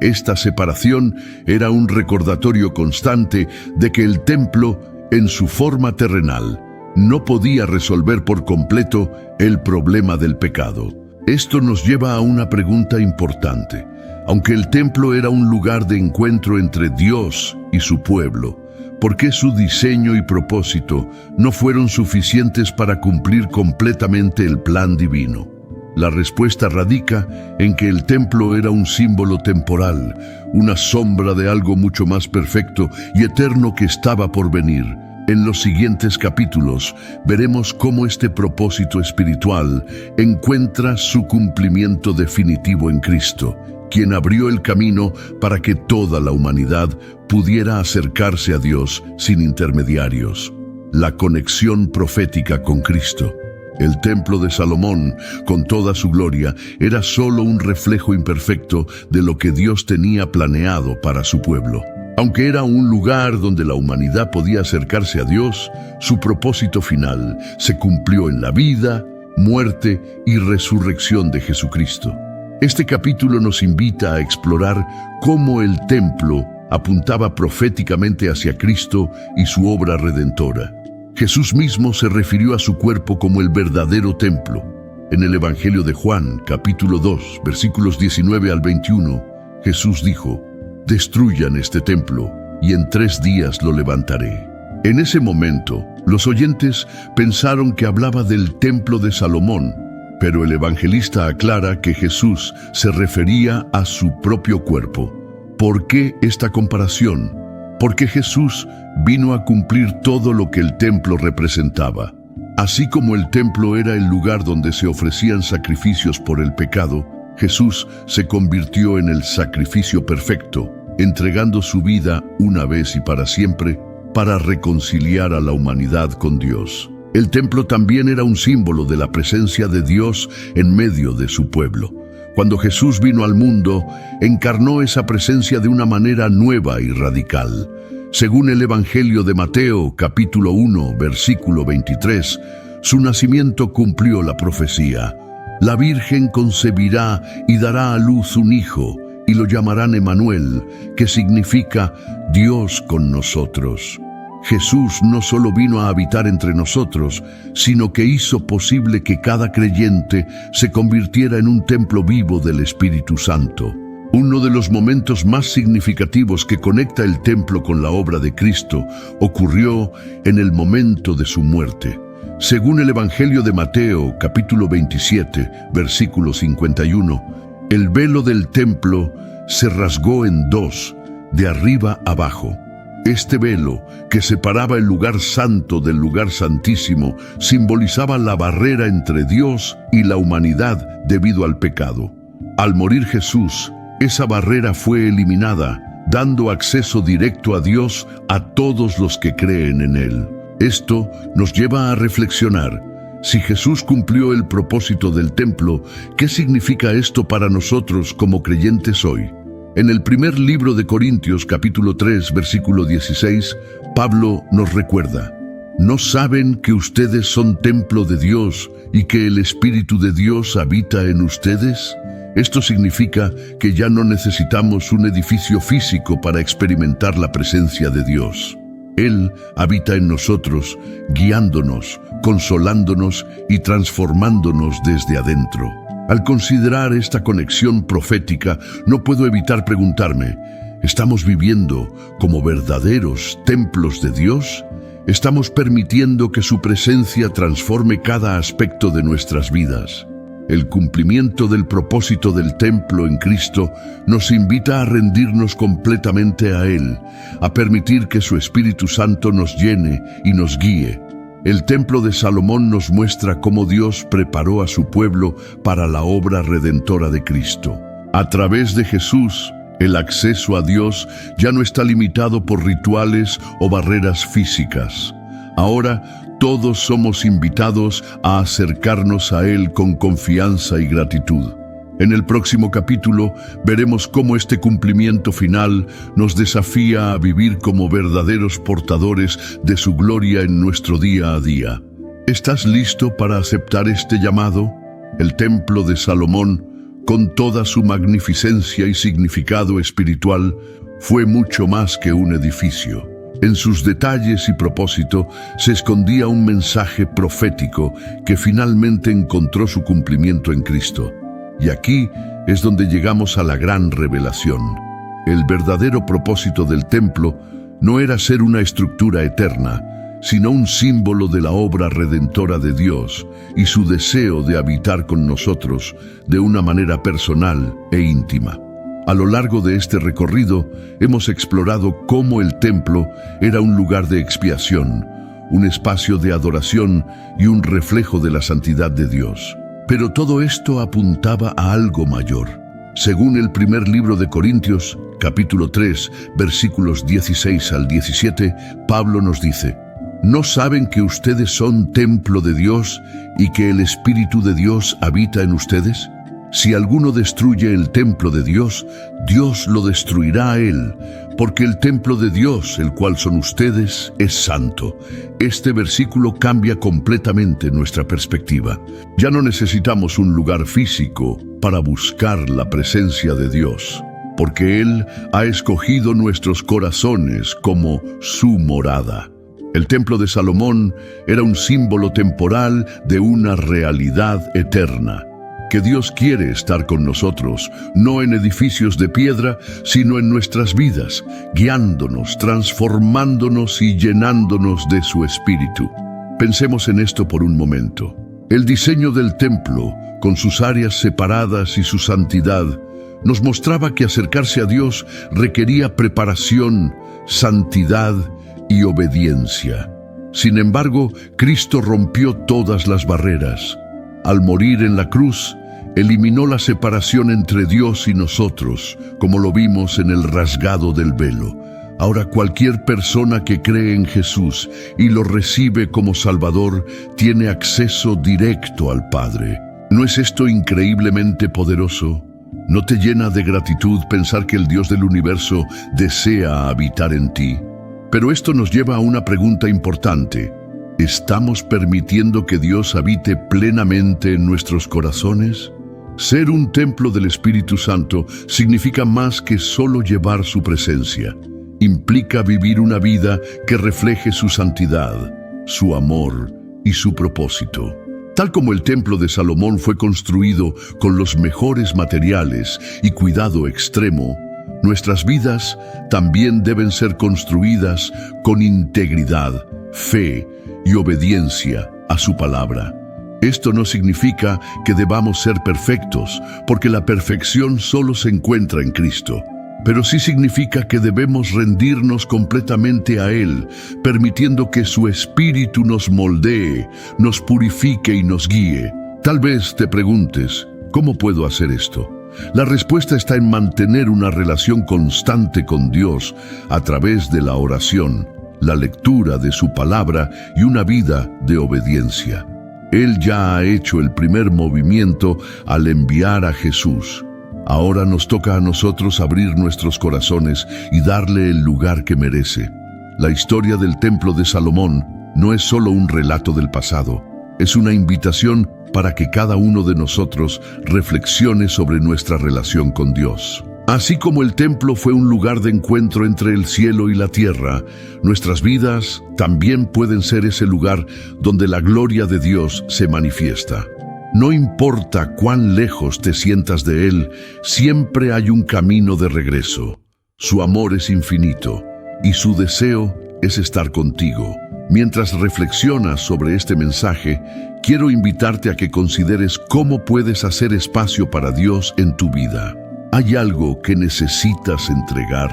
Esta separación era un recordatorio constante de que el templo, en su forma terrenal, no podía resolver por completo el problema del pecado. Esto nos lleva a una pregunta importante. Aunque el templo era un lugar de encuentro entre Dios y su pueblo, ¿por qué su diseño y propósito no fueron suficientes para cumplir completamente el plan divino? La respuesta radica en que el templo era un símbolo temporal, una sombra de algo mucho más perfecto y eterno que estaba por venir. En los siguientes capítulos veremos cómo este propósito espiritual encuentra su cumplimiento definitivo en Cristo, quien abrió el camino para que toda la humanidad pudiera acercarse a Dios sin intermediarios. La conexión profética con Cristo. El templo de Salomón, con toda su gloria, era solo un reflejo imperfecto de lo que Dios tenía planeado para su pueblo. Aunque era un lugar donde la humanidad podía acercarse a Dios, su propósito final se cumplió en la vida, muerte y resurrección de Jesucristo. Este capítulo nos invita a explorar cómo el templo apuntaba proféticamente hacia Cristo y su obra redentora. Jesús mismo se refirió a su cuerpo como el verdadero templo. En el Evangelio de Juan, capítulo 2, versículos 19 al 21, Jesús dijo: «Destruyan este templo, y en 3 días lo levantaré». En ese momento, los oyentes pensaron que hablaba del templo de Salomón, pero el evangelista aclara que Jesús se refería a su propio cuerpo. ¿Por qué esta comparación? porque Jesús vino a cumplir todo lo que el templo representaba. Así como el templo era el lugar donde se ofrecían sacrificios por el pecado, Jesús se convirtió en el sacrificio perfecto, entregando su vida una vez y para siempre para reconciliar a la humanidad con Dios. El templo también era un símbolo de la presencia de Dios en medio de su pueblo. Cuando Jesús vino al mundo, encarnó esa presencia de una manera nueva y radical. Según el Evangelio de Mateo, capítulo 1, versículo 23, su nacimiento cumplió la profecía. La Virgen concebirá y dará a luz un hijo, y lo llamarán Emmanuel, que significa Dios con nosotros. Jesús no solo vino a habitar entre nosotros, sino que hizo posible que cada creyente se convirtiera en un templo vivo del Espíritu Santo. Uno de los momentos más significativos que conecta el templo con la obra de Cristo ocurrió en el momento de su muerte. Según el Evangelio de Mateo, capítulo 27, versículo 51, el velo del templo se rasgó en dos, de arriba abajo. Este velo, que separaba el lugar santo del lugar santísimo, simbolizaba la barrera entre Dios y la humanidad debido al pecado. Al morir Jesús, esa barrera fue eliminada, dando acceso directo a Dios a todos los que creen en Él. Esto nos lleva a reflexionar. Si Jesús cumplió el propósito del templo, ¿qué significa esto para nosotros como creyentes hoy? En el primer libro de Corintios, capítulo 3, versículo 16, Pablo nos recuerda: ¿no saben que ustedes son templo de Dios y que el Espíritu de Dios habita en ustedes? Esto significa que ya no necesitamos un edificio físico para experimentar la presencia de Dios. Él habita en nosotros, guiándonos, consolándonos y transformándonos desde adentro. Al considerar esta conexión profética, no puedo evitar preguntarme: ¿estamos viviendo como verdaderos templos de Dios? ¿Estamos permitiendo que su presencia transforme cada aspecto de nuestras vidas? El cumplimiento del propósito del templo en Cristo nos invita a rendirnos completamente a Él, a permitir que su Espíritu Santo nos llene y nos guíe. El templo de Salomón nos muestra cómo Dios preparó a su pueblo para la obra redentora de Cristo. A través de Jesús, el acceso a Dios ya no está limitado por rituales o barreras físicas. Ahora, todos somos invitados a acercarnos a Él con confianza y gratitud. En el próximo capítulo veremos cómo este cumplimiento final nos desafía a vivir como verdaderos portadores de su gloria en nuestro día a día. ¿Estás listo para aceptar este llamado? El templo de Salomón, con toda su magnificencia y significado espiritual, fue mucho más que un edificio. En sus detalles y propósito se escondía un mensaje profético que finalmente encontró su cumplimiento en Cristo. Y aquí es donde llegamos a la gran revelación. El verdadero propósito del templo no era ser una estructura eterna, sino un símbolo de la obra redentora de Dios y su deseo de habitar con nosotros de una manera personal e íntima. A lo largo de este recorrido hemos explorado cómo el templo era un lugar de expiación, un espacio de adoración y un reflejo de la santidad de Dios. Pero todo esto apuntaba a algo mayor. Según el primer libro de Corintios, capítulo 3, versículos 16 al 17, Pablo nos dice: ¿no saben que ustedes son templo de Dios y que el Espíritu de Dios habita en ustedes? Si alguno destruye el templo de Dios, Dios lo destruirá a él, porque el templo de Dios, el cual son ustedes, es santo. Este versículo cambia completamente nuestra perspectiva. Ya no necesitamos un lugar físico para buscar la presencia de Dios, porque Él ha escogido nuestros corazones como su morada. El templo de Salomón era un símbolo temporal de una realidad eterna. Que Dios quiere estar con nosotros, no en edificios de piedra, sino en nuestras vidas, guiándonos, transformándonos y llenándonos de su Espíritu. Pensemos en esto por un momento. El diseño del templo, con sus áreas separadas y su santidad, nos mostraba que acercarse a Dios requería preparación, santidad y obediencia. Sin embargo, Cristo rompió todas las barreras. Al morir en la cruz, eliminó la separación entre Dios y nosotros, como lo vimos en el rasgado del velo. Ahora cualquier persona que cree en Jesús y lo recibe como Salvador tiene acceso directo al Padre. ¿No es esto increíblemente poderoso? ¿No te llena de gratitud pensar que el Dios del universo desea habitar en ti? Pero esto nos lleva a una pregunta importante. ¿Estamos permitiendo que Dios habite plenamente en nuestros corazones? Ser un templo del Espíritu Santo significa más que solo llevar su presencia. Implica vivir una vida que refleje su santidad, su amor y su propósito. Tal como el templo de Salomón fue construido con los mejores materiales y cuidado extremo, nuestras vidas también deben ser construidas con integridad, fe y obediencia a su palabra. Esto no significa que debamos ser perfectos, porque la perfección solo se encuentra en Cristo. Pero sí significa que debemos rendirnos completamente a Él, permitiendo que su Espíritu nos moldee, nos purifique y nos guíe. Tal vez te preguntes, ¿cómo puedo hacer esto? La respuesta está en mantener una relación constante con Dios a través de la oración, la lectura de su palabra y una vida de obediencia. Él ya ha hecho el primer movimiento al enviar a Jesús. Ahora nos toca a nosotros abrir nuestros corazones y darle el lugar que merece. La historia del templo de Salomón no es solo un relato del pasado, es una invitación para que cada uno de nosotros reflexione sobre nuestra relación con Dios. Así como el templo fue un lugar de encuentro entre el cielo y la tierra, nuestras vidas también pueden ser ese lugar donde la gloria de Dios se manifiesta. No importa cuán lejos te sientas de Él, siempre hay un camino de regreso. Su amor es infinito y su deseo es estar contigo. Mientras reflexionas sobre este mensaje, quiero invitarte a que consideres cómo puedes hacer espacio para Dios en tu vida. ¿Hay algo que necesitas entregar?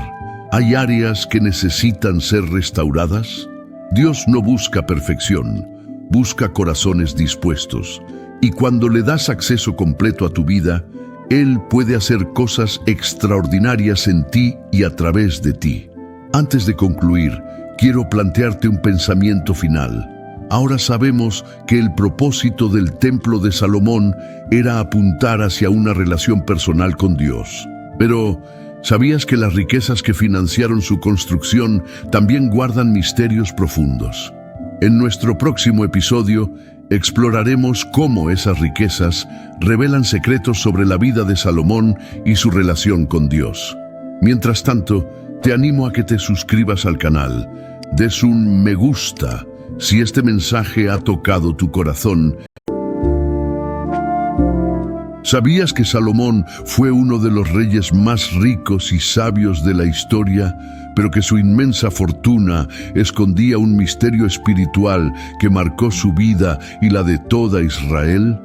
¿Hay áreas que necesitan ser restauradas? Dios no busca perfección, busca corazones dispuestos. Y cuando le das acceso completo a tu vida, Él puede hacer cosas extraordinarias en ti y a través de ti. Antes de concluir, quiero plantearte un pensamiento final. Ahora sabemos que el propósito del templo de Salomón era apuntar hacia una relación personal con Dios. Pero, ¿sabías que las riquezas que financiaron su construcción también guardan misterios profundos? En nuestro próximo episodio, exploraremos cómo esas riquezas revelan secretos sobre la vida de Salomón y su relación con Dios. Mientras tanto, te animo a que te suscribas al canal, des un me gusta si este mensaje ha tocado tu corazón. ¿Sabías que Salomón fue uno de los reyes más ricos y sabios de la historia, pero que su inmensa fortuna escondía un misterio espiritual que marcó su vida y la de toda Israel?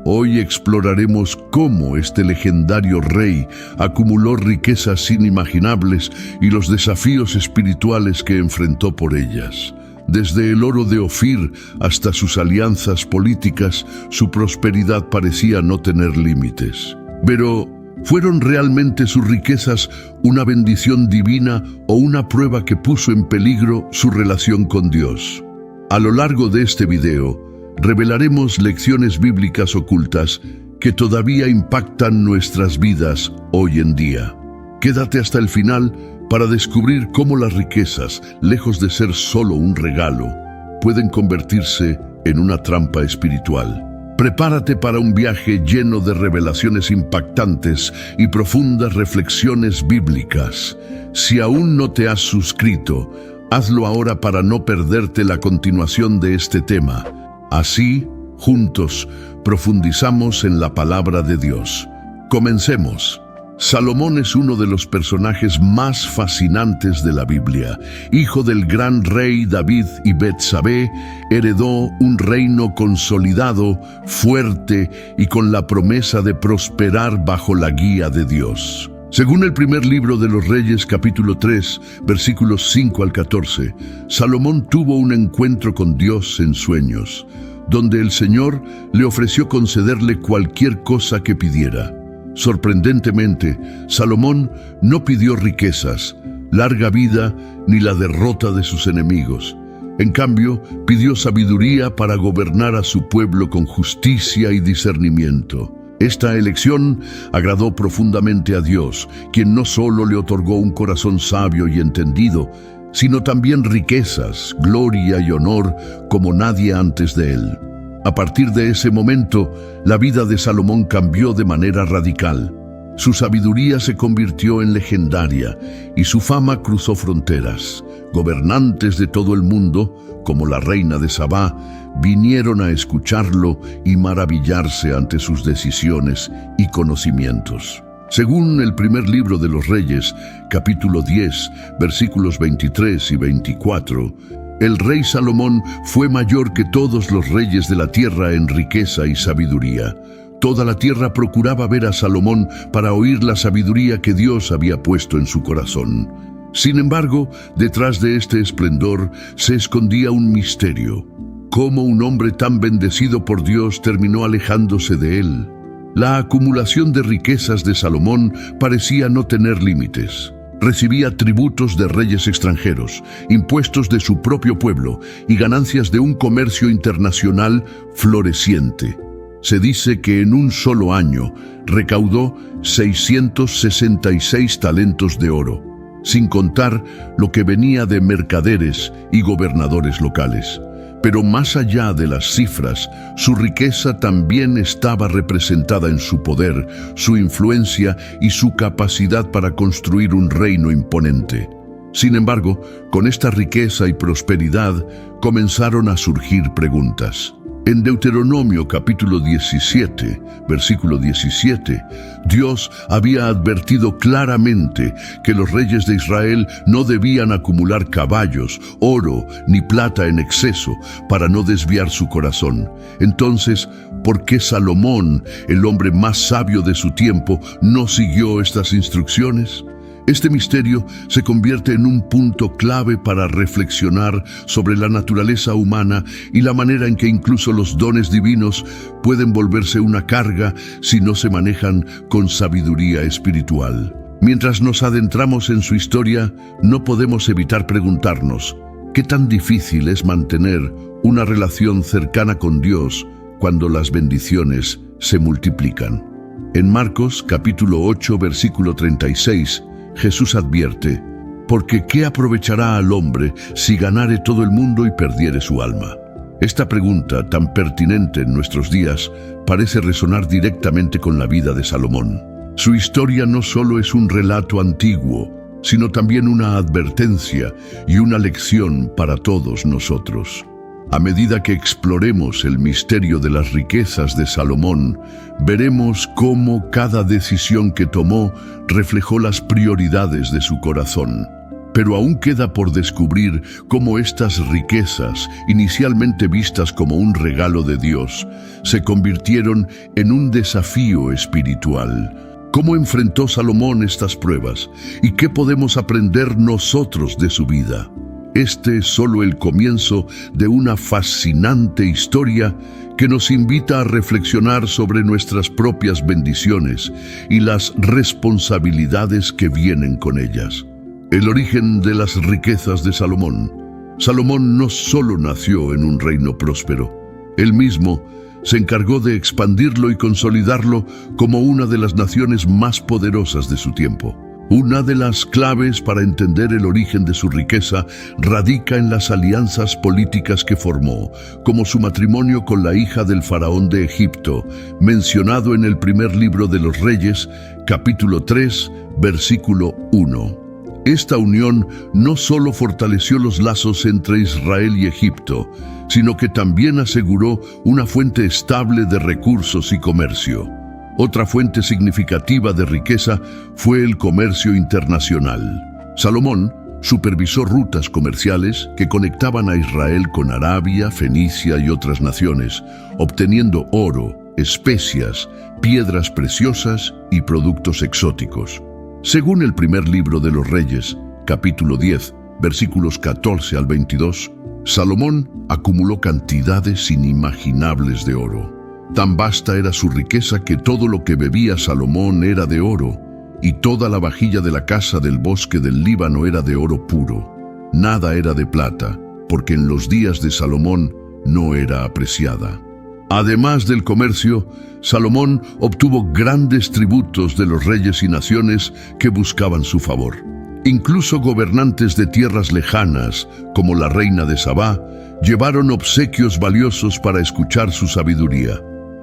Hoy exploraremos cómo este legendario rey acumuló riquezas inimaginables y los desafíos espirituales que enfrentó por ellas. Desde el oro de Ofir hasta sus alianzas políticas, su prosperidad parecía no tener límites. Pero, ¿fueron realmente sus riquezas una bendición divina o una prueba que puso en peligro su relación con Dios? A lo largo de este video, revelaremos lecciones bíblicas ocultas que todavía impactan nuestras vidas hoy en día. Quédate hasta el final para descubrir cómo las riquezas, lejos de ser solo un regalo, pueden convertirse en una trampa espiritual. Prepárate para un viaje lleno de revelaciones impactantes y profundas reflexiones bíblicas. Si aún no te has suscrito, hazlo ahora para no perderte la continuación de este tema. Así, juntos, profundizamos en la palabra de Dios. Comencemos. Salomón es uno de los personajes más fascinantes de la Biblia. Hijo del gran rey David y Betsabé, heredó un reino consolidado, fuerte y con la promesa de prosperar bajo la guía de Dios. Según el primer libro de los Reyes, capítulo 3, versículos 5 al 14, Salomón tuvo un encuentro con Dios en sueños, donde el Señor le ofreció concederle cualquier cosa que pidiera. Sorprendentemente, Salomón no pidió riquezas, larga vida ni la derrota de sus enemigos. En cambio, pidió sabiduría para gobernar a su pueblo con justicia y discernimiento. Esta elección agradó profundamente a Dios, quien no solo le otorgó un corazón sabio y entendido, sino también riquezas, gloria y honor como nadie antes de él. A partir de ese momento, la vida de Salomón cambió de manera radical. Su sabiduría se convirtió en legendaria y su fama cruzó fronteras. Gobernantes de todo el mundo, como la reina de Sabá, vinieron a escucharlo y maravillarse ante sus decisiones y conocimientos. Según el primer libro de los Reyes, capítulo 10, versículos 23 y 24, el rey Salomón fue mayor que todos los reyes de la tierra en riqueza y sabiduría. Toda la tierra procuraba ver a Salomón para oír la sabiduría que Dios había puesto en su corazón. Sin embargo, detrás de este esplendor se escondía un misterio. ¿Cómo un hombre tan bendecido por Dios terminó alejándose de él? La acumulación de riquezas de Salomón parecía no tener límites. Recibía tributos de reyes extranjeros, impuestos de su propio pueblo y ganancias de un comercio internacional floreciente. Se dice que en un solo año recaudó 666 talentos de oro, sin contar lo que venía de mercaderes y gobernadores locales. Pero más allá de las cifras, su riqueza también estaba representada en su poder, su influencia y su capacidad para construir un reino imponente. Sin embargo, con esta riqueza y prosperidad comenzaron a surgir preguntas. En Deuteronomio capítulo 17, versículo 17, Dios había advertido claramente que los reyes de Israel no debían acumular caballos, oro ni plata en exceso para no desviar su corazón. Entonces, ¿por qué Salomón, el hombre más sabio de su tiempo, no siguió estas instrucciones? Este misterio se convierte en un punto clave para reflexionar sobre la naturaleza humana y la manera en que incluso los dones divinos pueden volverse una carga si no se manejan con sabiduría espiritual. Mientras nos adentramos en su historia, no podemos evitar preguntarnos, ¿qué tan difícil es mantener una relación cercana con Dios cuando las bendiciones se multiplican? En Marcos capítulo 8, versículo 36, Jesús advierte, porque ¿qué aprovechará al hombre si ganare todo el mundo y perdiere su alma? Esta pregunta, tan pertinente en nuestros días, parece resonar directamente con la vida de Salomón. Su historia no solo es un relato antiguo, sino también una advertencia y una lección para todos nosotros. A medida que exploremos el misterio de las riquezas de Salomón, veremos cómo cada decisión que tomó reflejó las prioridades de su corazón. Pero aún queda por descubrir cómo estas riquezas, inicialmente vistas como un regalo de Dios, se convirtieron en un desafío espiritual. ¿Cómo enfrentó Salomón estas pruebas? ¿Y qué podemos aprender nosotros de su vida? Este es solo el comienzo de una fascinante historia que nos invita a reflexionar sobre nuestras propias bendiciones y las responsabilidades que vienen con ellas. El origen de las riquezas de Salomón. Salomón no solo nació en un reino próspero, él mismo se encargó de expandirlo y consolidarlo como una de las naciones más poderosas de su tiempo. Una de las claves para entender el origen de su riqueza radica en las alianzas políticas que formó, como su matrimonio con la hija del faraón de Egipto, mencionado en el primer libro de los Reyes, capítulo 3, versículo 1. Esta unión no solo fortaleció los lazos entre Israel y Egipto, sino que también aseguró una fuente estable de recursos y comercio. Otra fuente significativa de riqueza fue el comercio internacional. Salomón supervisó rutas comerciales que conectaban a Israel con Arabia, Fenicia y otras naciones, obteniendo oro, especias, piedras preciosas y productos exóticos. Según el primer libro de los Reyes, capítulo 10, versículos 14 al 22, Salomón acumuló cantidades inimaginables de oro. Tan vasta era su riqueza que todo lo que bebía Salomón era de oro, y toda la vajilla de la casa del bosque del Líbano era de oro puro. Nada era de plata, porque en los días de Salomón no era apreciada. Además del comercio, Salomón obtuvo grandes tributos de los reyes y naciones que buscaban su favor. Incluso gobernantes de tierras lejanas, como la reina de Sabá, llevaron obsequios valiosos para escuchar su sabiduría.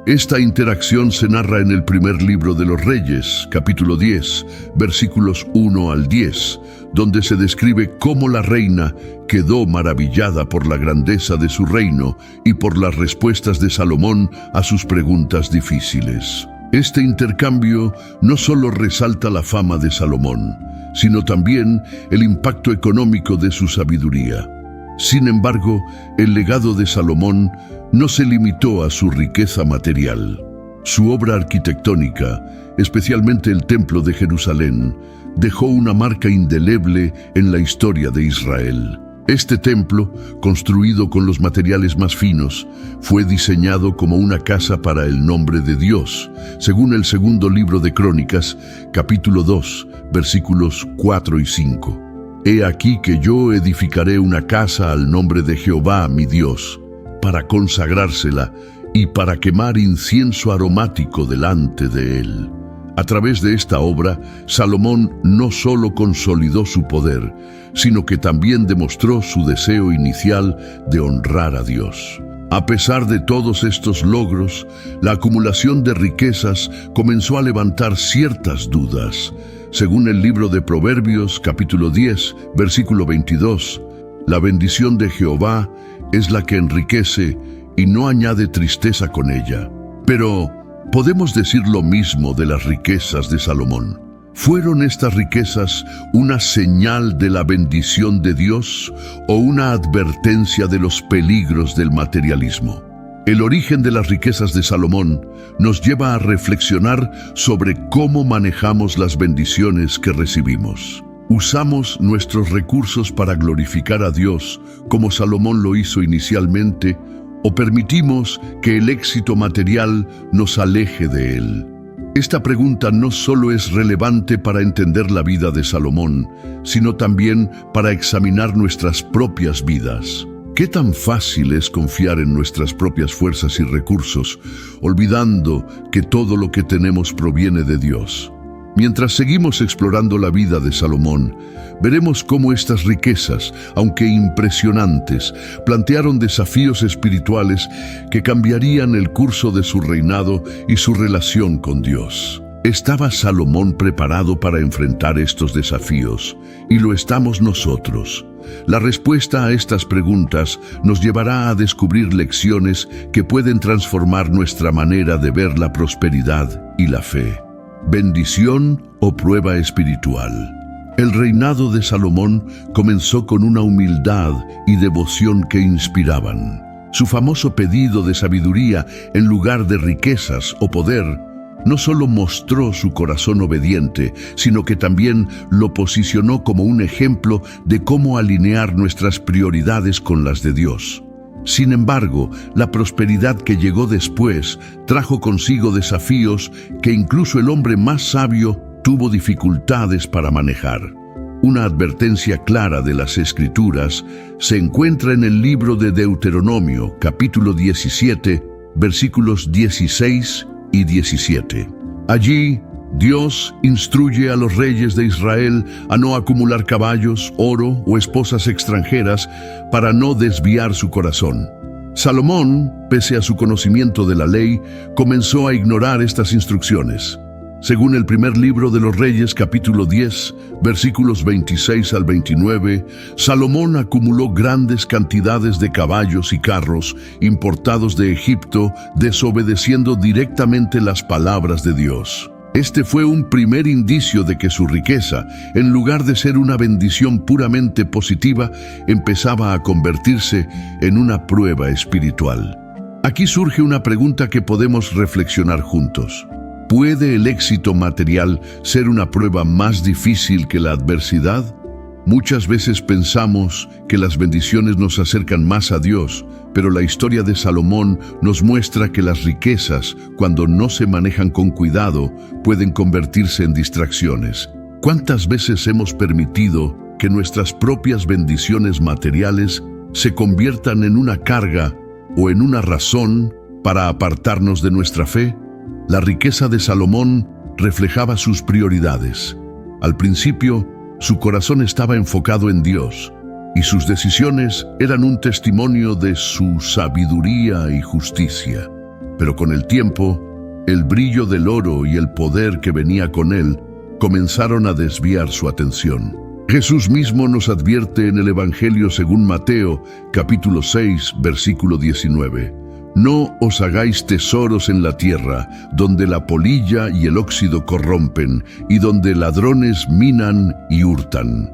Esta interacción se narra en el primer libro de los Reyes, capítulo 10, versículos 1 al 10, donde se describe cómo la reina quedó maravillada por la grandeza de su reino y por las respuestas de Salomón a sus preguntas difíciles. Este intercambio no solo resalta la fama de Salomón, sino también el impacto económico de su sabiduría. Sin embargo, el legado de Salomón no se limitó a su riqueza material. Su obra arquitectónica, especialmente el Templo de Jerusalén, dejó una marca indeleble en la historia de Israel. Este templo, construido con los materiales más finos, fue diseñado como una casa para el nombre de Dios, según el segundo libro de Crónicas, capítulo 2, versículos 4 y 5. He aquí que yo edificaré una casa al nombre de Jehová, mi Dios, para consagrársela y para quemar incienso aromático delante de él. A través de esta obra, Salomón no solo consolidó su poder, sino que también demostró su deseo inicial de honrar a Dios. A pesar de todos estos logros, la acumulación de riquezas comenzó a levantar ciertas dudas. Según el libro de Proverbios, capítulo 10, versículo 22, la bendición de Jehová es la que enriquece y no añade tristeza con ella. Pero, ¿podemos decir lo mismo de las riquezas de Salomón? ¿Fueron estas riquezas una señal de la bendición de Dios o una advertencia de los peligros del materialismo? El origen de las riquezas de Salomón nos lleva a reflexionar sobre cómo manejamos las bendiciones que recibimos. ¿Usamos nuestros recursos para glorificar a Dios, como Salomón lo hizo inicialmente, o permitimos que el éxito material nos aleje de Él? Esta pregunta no solo es relevante para entender la vida de Salomón, sino también para examinar nuestras propias vidas. ¿Qué tan fácil es confiar en nuestras propias fuerzas y recursos, olvidando que todo lo que tenemos proviene de Dios? Mientras seguimos explorando la vida de Salomón, veremos cómo estas riquezas, aunque impresionantes, plantearon desafíos espirituales que cambiarían el curso de su reinado y su relación con Dios. ¿Estaba Salomón preparado para enfrentar estos desafíos? Y lo estamos nosotros. La respuesta a estas preguntas nos llevará a descubrir lecciones que pueden transformar nuestra manera de ver la prosperidad y la fe. ¿Bendición o prueba espiritual? El reinado de Salomón comenzó con una humildad y devoción que inspiraban. Su famoso pedido de sabiduría en lugar de riquezas o poder no solo mostró su corazón obediente, sino que también lo posicionó como un ejemplo de cómo alinear nuestras prioridades con las de Dios. Sin embargo, la prosperidad que llegó después trajo consigo desafíos que incluso el hombre más sabio tuvo dificultades para manejar. Una advertencia clara de las Escrituras se encuentra en el libro de Deuteronomio, capítulo 17, versículos 16 y 17. Allí, Dios instruye a los reyes de Israel a no acumular caballos, oro o esposas extranjeras para no desviar su corazón. Salomón, pese a su conocimiento de la ley, comenzó a ignorar estas instrucciones. Según el primer libro de los Reyes, capítulo 10, versículos 26 al 29, Salomón acumuló grandes cantidades de caballos y carros importados de Egipto, desobedeciendo directamente las palabras de Dios. Este fue un primer indicio de que su riqueza, en lugar de ser una bendición puramente positiva, empezaba a convertirse en una prueba espiritual. Aquí surge una pregunta que podemos reflexionar juntos. ¿Puede el éxito material ser una prueba más difícil que la adversidad? Muchas veces pensamos que las bendiciones nos acercan más a Dios, pero la historia de Salomón nos muestra que las riquezas, cuando no se manejan con cuidado, pueden convertirse en distracciones. ¿Cuántas veces hemos permitido que nuestras propias bendiciones materiales se conviertan en una carga o en una razón para apartarnos de nuestra fe? La riqueza de Salomón reflejaba sus prioridades. Al principio, su corazón estaba enfocado en Dios, y sus decisiones eran un testimonio de su sabiduría y justicia. Pero con el tiempo, el brillo del oro y el poder que venía con él comenzaron a desviar su atención. Jesús mismo nos advierte en el Evangelio según Mateo, capítulo 6, versículo 19. No os hagáis tesoros en la tierra, donde la polilla y el óxido corrompen, y donde ladrones minan y hurtan.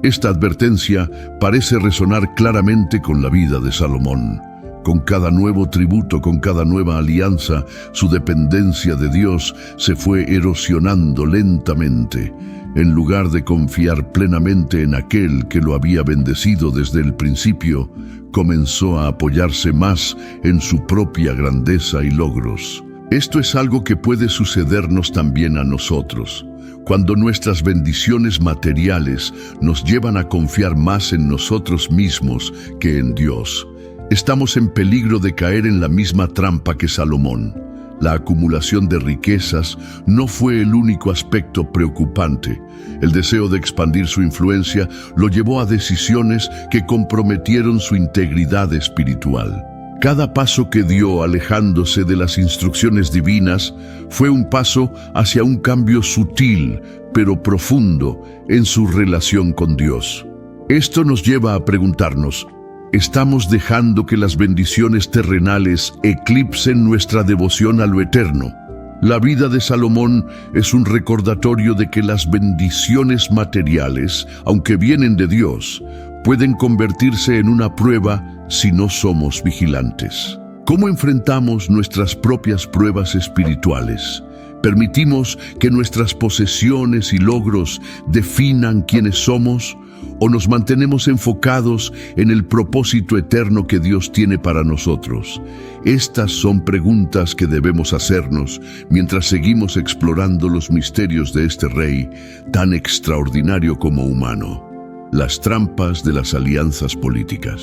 Esta advertencia parece resonar claramente con la vida de Salomón. Con cada nuevo tributo, con cada nueva alianza, su dependencia de Dios se fue erosionando lentamente. En lugar de confiar plenamente en aquel que lo había bendecido desde el principio, comenzó a apoyarse más en su propia grandeza y logros. Esto es algo que puede sucedernos también a nosotros. Cuando nuestras bendiciones materiales nos llevan a confiar más en nosotros mismos que en Dios, estamos en peligro de caer en la misma trampa que Salomón. La acumulación de riquezas no fue el único aspecto preocupante. El deseo de expandir su influencia lo llevó a decisiones que comprometieron su integridad espiritual. Cada paso que dio alejándose de las instrucciones divinas fue un paso hacia un cambio sutil, pero profundo, en su relación con Dios. Esto nos lleva a preguntarnos, ¿estamos dejando que las bendiciones terrenales eclipsen nuestra devoción a lo eterno? La vida de Salomón es un recordatorio de que las bendiciones materiales, aunque vienen de Dios, pueden convertirse en una prueba si no somos vigilantes. ¿Cómo enfrentamos nuestras propias pruebas espirituales? ¿Permitimos que nuestras posesiones y logros definan quiénes somos? ¿O nos mantenemos enfocados en el propósito eterno que Dios tiene para nosotros? Estas son preguntas que debemos hacernos mientras seguimos explorando los misterios de este rey tan extraordinario como humano. Las trampas de las alianzas políticas.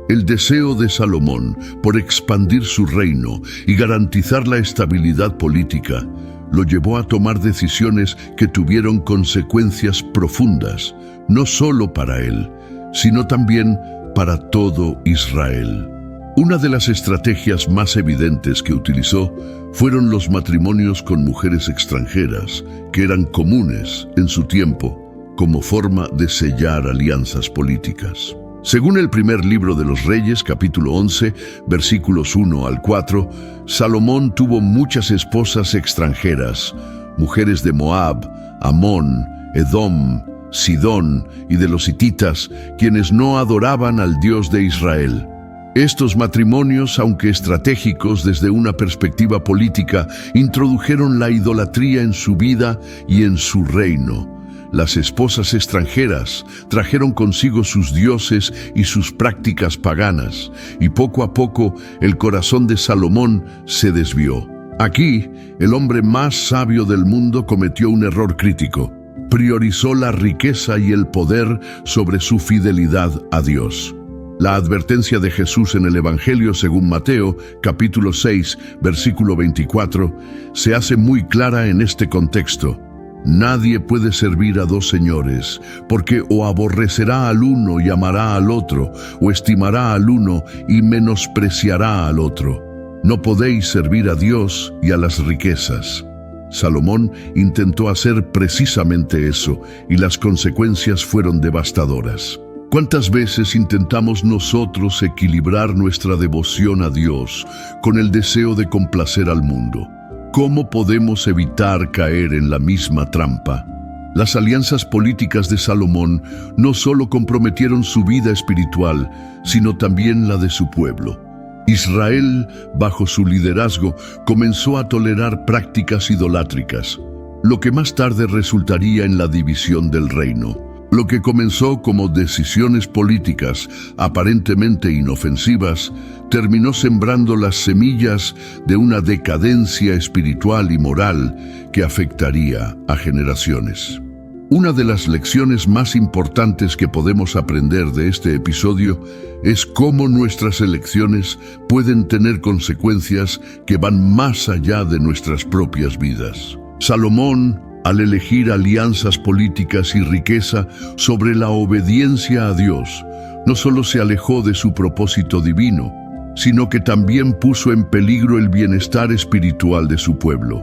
El deseo de Salomón por expandir su reino y garantizar la estabilidad política lo llevó a tomar decisiones que tuvieron consecuencias profundas, no solo para él, sino también para todo Israel. Una de las estrategias más evidentes que utilizó fueron los matrimonios con mujeres extranjeras, que eran comunes en su tiempo, como forma de sellar alianzas políticas. Según el primer libro de los Reyes, capítulo 11, versículos 1 al 4, Salomón tuvo muchas esposas extranjeras, mujeres de Moab, Amón, Edom, Sidón y de los hititas, quienes no adoraban al Dios de Israel. Estos matrimonios, aunque estratégicos desde una perspectiva política, introdujeron la idolatría en su vida y en su reino. Las esposas extranjeras trajeron consigo sus dioses y sus prácticas paganas, y poco a poco el corazón de Salomón se desvió. Aquí, el hombre más sabio del mundo cometió un error crítico. Priorizó la riqueza y el poder sobre su fidelidad a Dios. La advertencia de Jesús en el Evangelio según Mateo, capítulo 6, versículo 24, se hace muy clara en este contexto. Nadie puede servir a dos señores, porque o aborrecerá al uno y amará al otro, o estimará al uno y menospreciará al otro. No podéis servir a Dios y a las riquezas. Salomón intentó hacer precisamente eso, y las consecuencias fueron devastadoras. ¿Cuántas veces intentamos nosotros equilibrar nuestra devoción a Dios con el deseo de complacer al mundo? ¿Cómo podemos evitar caer en la misma trampa? Las alianzas políticas de Salomón no solo comprometieron su vida espiritual, sino también la de su pueblo. Israel, bajo su liderazgo, comenzó a tolerar prácticas idolátricas, lo que más tarde resultaría en la división del reino. Lo que comenzó como decisiones políticas aparentemente inofensivas, terminó sembrando las semillas de una decadencia espiritual y moral que afectaría a generaciones. Una de las lecciones más importantes que podemos aprender de este episodio es cómo nuestras elecciones pueden tener consecuencias que van más allá de nuestras propias vidas. Salomón, al elegir alianzas políticas y riqueza sobre la obediencia a Dios, no solo se alejó de su propósito divino, sino que también puso en peligro el bienestar espiritual de su pueblo.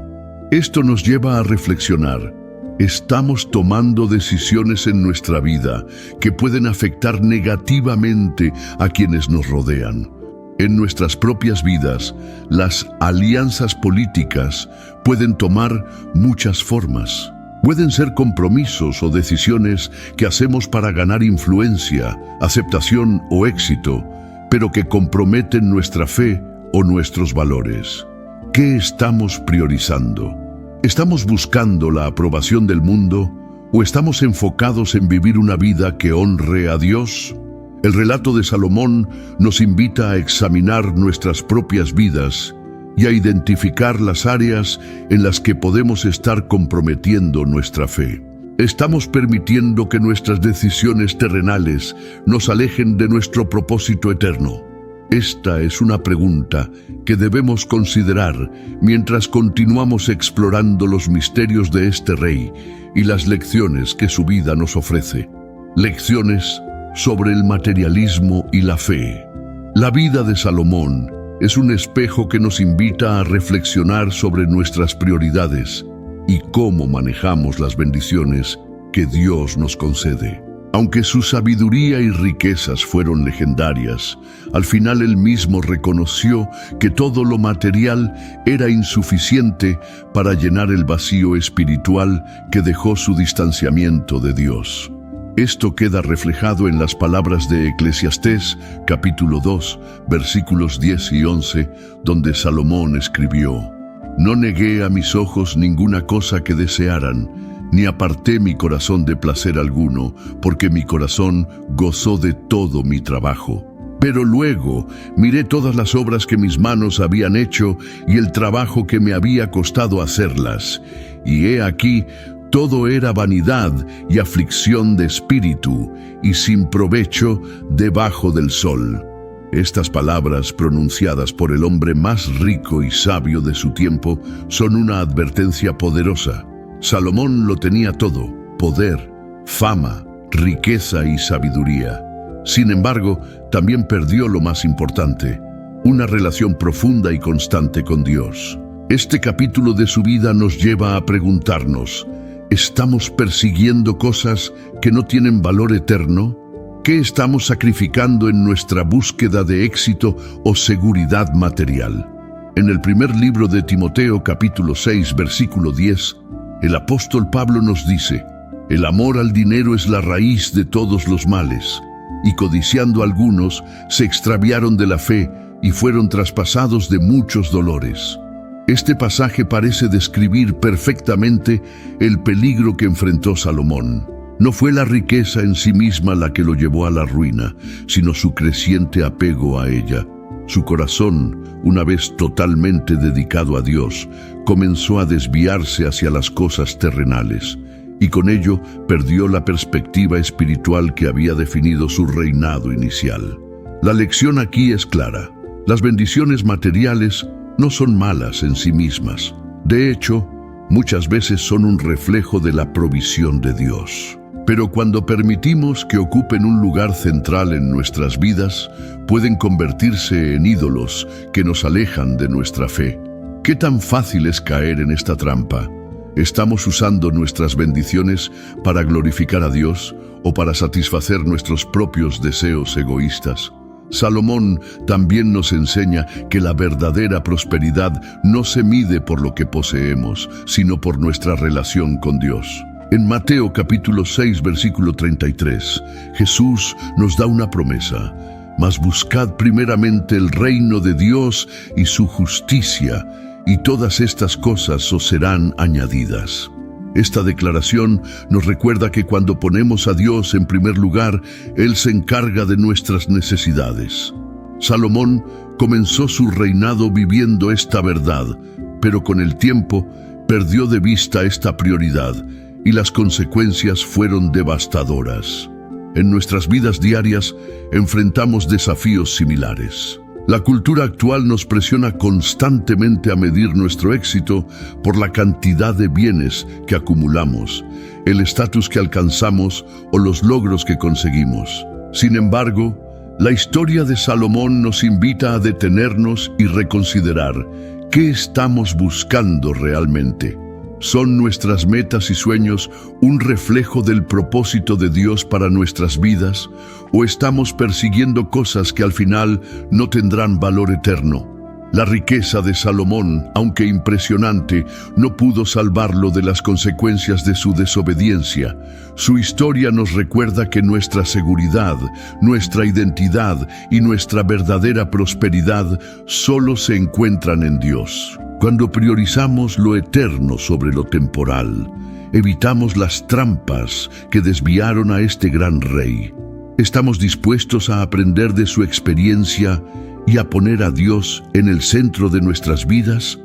Esto nos lleva a reflexionar. Estamos tomando decisiones en nuestra vida que pueden afectar negativamente a quienes nos rodean. En nuestras propias vidas, las alianzas políticas pueden tomar muchas formas. Pueden ser compromisos o decisiones que hacemos para ganar influencia, aceptación o éxito, pero que comprometen nuestra fe o nuestros valores. ¿Qué estamos priorizando? ¿Estamos buscando la aprobación del mundo o estamos enfocados en vivir una vida que honre a Dios? El relato de Salomón nos invita a examinar nuestras propias vidas y a identificar las áreas en las que podemos estar comprometiendo nuestra fe. ¿Estamos permitiendo que nuestras decisiones terrenales nos alejen de nuestro propósito eterno? Esta es una pregunta que debemos considerar mientras continuamos explorando los misterios de este rey y las lecciones que su vida nos ofrece. Lecciones sobre el materialismo y la fe. La vida de Salomón es un espejo que nos invita a reflexionar sobre nuestras prioridades y cómo manejamos las bendiciones que Dios nos concede. Aunque su sabiduría y riquezas fueron legendarias, al final él mismo reconoció que todo lo material era insuficiente para llenar el vacío espiritual que dejó su distanciamiento de Dios. Esto queda reflejado en las palabras de Eclesiastés, capítulo 2, versículos 10 y 11, donde Salomón escribió: «No negué a mis ojos ninguna cosa que desearan, ni aparté mi corazón de placer alguno, porque mi corazón gozó de todo mi trabajo. Pero luego miré todas las obras que mis manos habían hecho y el trabajo que me había costado hacerlas, y he aquí, todo era vanidad y aflicción de espíritu, y sin provecho debajo del sol». Estas palabras, pronunciadas por el hombre más rico y sabio de su tiempo, son una advertencia poderosa. Salomón lo tenía todo: poder, fama, riqueza y sabiduría. Sin embargo, también perdió lo más importante: una relación profunda y constante con Dios. Este capítulo de su vida nos lleva a preguntarnos: ¿estamos persiguiendo cosas que no tienen valor eterno? ¿Qué estamos sacrificando en nuestra búsqueda de éxito o seguridad material? En el primer libro de Timoteo, capítulo 6, versículo 10, el apóstol Pablo nos dice: «El amor al dinero es la raíz de todos los males, y codiciando algunos se extraviaron de la fe y fueron traspasados de muchos dolores». Este pasaje parece describir perfectamente el peligro que enfrentó Salomón. No fue la riqueza en sí misma la que lo llevó a la ruina, sino su creciente apego a ella. Su corazón, una vez totalmente dedicado a Dios, comenzó a desviarse hacia las cosas terrenales, y con ello perdió la perspectiva espiritual que había definido su reinado inicial. La lección aquí es clara: las bendiciones materiales no son malas en sí mismas. De hecho, muchas veces son un reflejo de la provisión de Dios. Pero cuando permitimos que ocupen un lugar central en nuestras vidas, pueden convertirse en ídolos que nos alejan de nuestra fe. ¿Qué tan fácil es caer en esta trampa? ¿Estamos usando nuestras bendiciones para glorificar a Dios o para satisfacer nuestros propios deseos egoístas? Salomón también nos enseña que la verdadera prosperidad no se mide por lo que poseemos, sino por nuestra relación con Dios. En Mateo capítulo 6, versículo 33, Jesús nos da una promesa: Mas buscad primeramente el reino de Dios y su justicia, y todas estas cosas os serán añadidas. Esta declaración nos recuerda que cuando ponemos a Dios en primer lugar, Él se encarga de nuestras necesidades. Salomón comenzó su reinado viviendo esta verdad, pero con el tiempo perdió de vista esta prioridad y las consecuencias fueron devastadoras. En nuestras vidas diarias enfrentamos desafíos similares. La cultura actual nos presiona constantemente a medir nuestro éxito por la cantidad de bienes que acumulamos, el estatus que alcanzamos o los logros que conseguimos. Sin embargo, la historia de Salomón nos invita a detenernos y reconsiderar qué estamos buscando realmente. ¿Son nuestras metas y sueños un reflejo del propósito de Dios para nuestras vidas? ¿O estamos persiguiendo cosas que al final no tendrán valor eterno? La riqueza de Salomón, aunque impresionante, no pudo salvarlo de las consecuencias de su desobediencia. Su historia nos recuerda que nuestra seguridad, nuestra identidad y nuestra verdadera prosperidad solo se encuentran en Dios. Cuando priorizamos lo eterno sobre lo temporal, evitamos las trampas que desviaron a este gran rey. ¿Estamos dispuestos a aprender de su experiencia y a poner a Dios en el centro de nuestras vidas?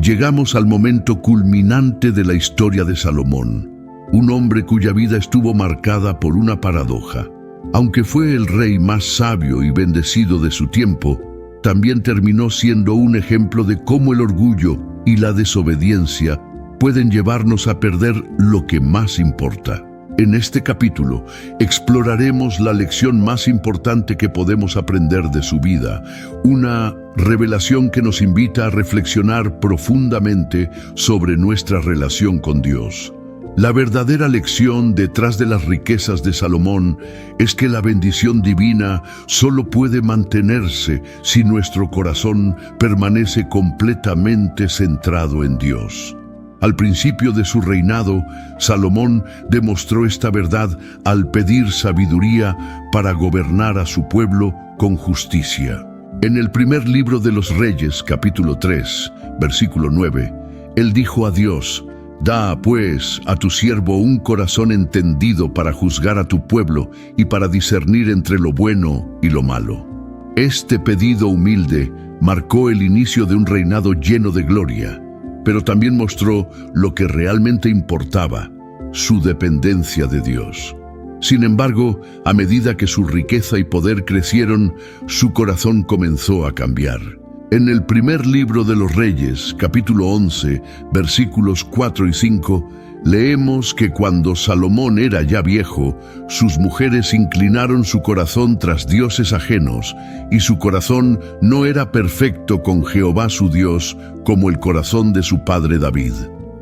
Llegamos al momento culminante de la historia de Salomón, un hombre cuya vida estuvo marcada por una paradoja. Aunque fue el rey más sabio y bendecido de su tiempo, también terminó siendo un ejemplo de cómo el orgullo y la desobediencia pueden llevarnos a perder lo que más importa. En este capítulo exploraremos la lección más importante que podemos aprender de su vida, una revelación que nos invita a reflexionar profundamente sobre nuestra relación con Dios. La verdadera lección detrás de las riquezas de Salomón es que la bendición divina solo puede mantenerse si nuestro corazón permanece completamente centrado en Dios. Al principio de su reinado, Salomón demostró esta verdad al pedir sabiduría para gobernar a su pueblo con justicia. En el primer libro de los Reyes, capítulo 3, versículo 9, él dijo a Dios: «Da, pues, a tu siervo un corazón entendido para juzgar a tu pueblo y para discernir entre lo bueno y lo malo». Este pedido humilde marcó el inicio de un reinado lleno de gloria, pero también mostró lo que realmente importaba, su dependencia de Dios. Sin embargo, a medida que su riqueza y poder crecieron, su corazón comenzó a cambiar. En el primer libro de los Reyes, capítulo 11, versículos 4 y 5, leemos que cuando Salomón era ya viejo, sus mujeres inclinaron su corazón tras dioses ajenos, y su corazón no era perfecto con Jehová su Dios, como el corazón de su padre David.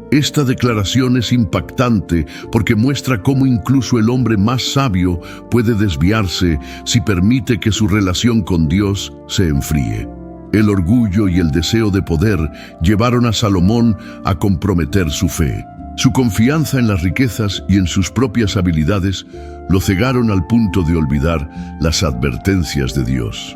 Esta declaración es impactante porque muestra cómo incluso el hombre más sabio puede desviarse si permite que su relación con Dios se enfríe. El orgullo y el deseo de poder llevaron a Salomón a comprometer su fe. Su confianza en las riquezas y en sus propias habilidades lo cegaron al punto de olvidar las advertencias de Dios.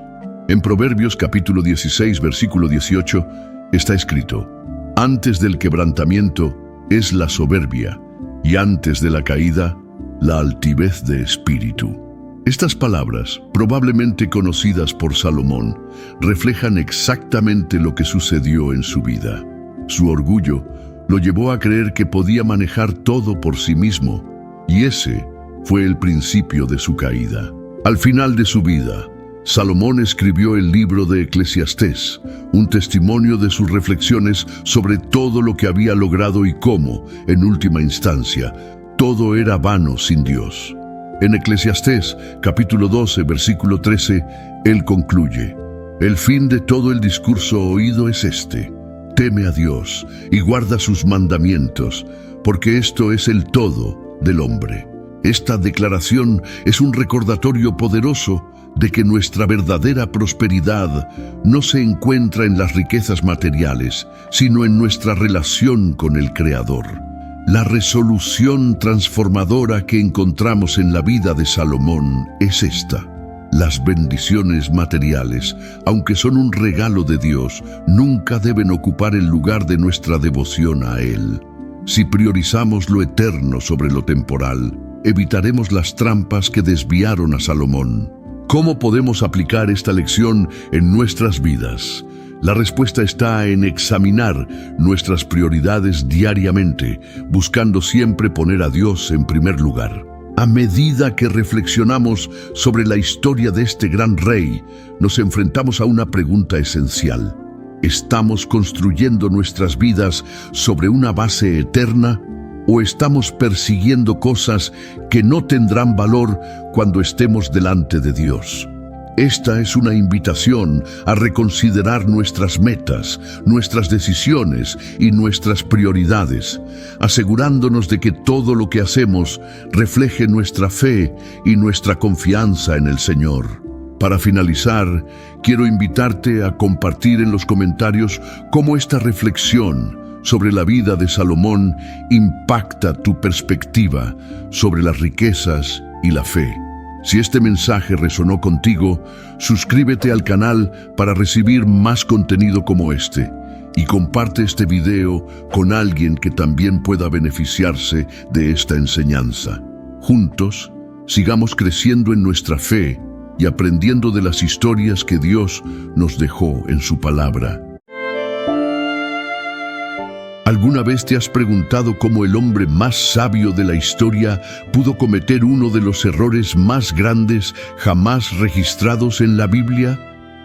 En Proverbios capítulo 16, versículo 18, está escrito: «Antes del quebrantamiento es la soberbia, y antes de la caída, la altivez de espíritu». Estas palabras, probablemente conocidas por Salomón, reflejan exactamente lo que sucedió en su vida. Su orgullo lo llevó a creer que podía manejar todo por sí mismo, y ese fue el principio de su caída. Al final de su vida, Salomón escribió el libro de Eclesiastés, un testimonio de sus reflexiones sobre todo lo que había logrado y cómo, en última instancia, todo era vano sin Dios. En Eclesiastés, capítulo 12, versículo 13, él concluye: «El fin de todo el discurso oído es este: teme a Dios y guarda sus mandamientos, porque esto es el todo del hombre». Esta declaración es un recordatorio poderoso de que nuestra verdadera prosperidad no se encuentra en las riquezas materiales, sino en nuestra relación con el Creador. La resolución transformadora que encontramos en la vida de Salomón es esta: Las bendiciones materiales, aunque son un regalo de Dios, nunca deben ocupar el lugar de nuestra devoción a Él. Si priorizamos lo eterno sobre lo temporal, evitaremos las trampas que desviaron a Salomón. ¿Cómo podemos aplicar esta lección en nuestras vidas? La respuesta está en examinar nuestras prioridades diariamente, buscando siempre poner a Dios en primer lugar. A medida que reflexionamos sobre la historia de este gran rey, nos enfrentamos a una pregunta esencial. ¿Estamos construyendo nuestras vidas sobre una base eterna o estamos persiguiendo cosas que no tendrán valor cuando estemos delante de Dios? Esta es una invitación a reconsiderar nuestras metas, nuestras decisiones y nuestras prioridades, asegurándonos de que todo lo que hacemos refleje nuestra fe y nuestra confianza en el Señor. Para finalizar, quiero invitarte a compartir en los comentarios cómo esta reflexión sobre la vida de Salomón impacta tu perspectiva sobre las riquezas y la fe. Si este mensaje resonó contigo, suscríbete al canal para recibir más contenido como este y comparte este video con alguien que también pueda beneficiarse de esta enseñanza. Juntos, sigamos creciendo en nuestra fe y aprendiendo de las historias que Dios nos dejó en su palabra. ¿Alguna vez te has preguntado cómo el hombre más sabio de la historia pudo cometer uno de los errores más grandes jamás registrados en la Biblia?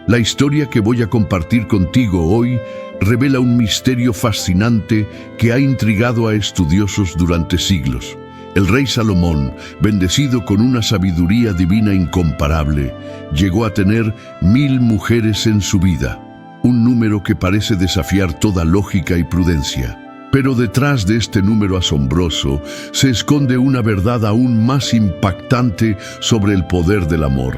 La historia que voy a compartir contigo hoy revela un misterio fascinante que ha intrigado a estudiosos durante siglos. El rey Salomón, bendecido con una sabiduría divina incomparable, llegó a tener 1000 mujeres en su vida. Un número que parece desafiar toda lógica y prudencia. Pero detrás de este número asombroso se esconde una verdad aún más impactante sobre el poder del amor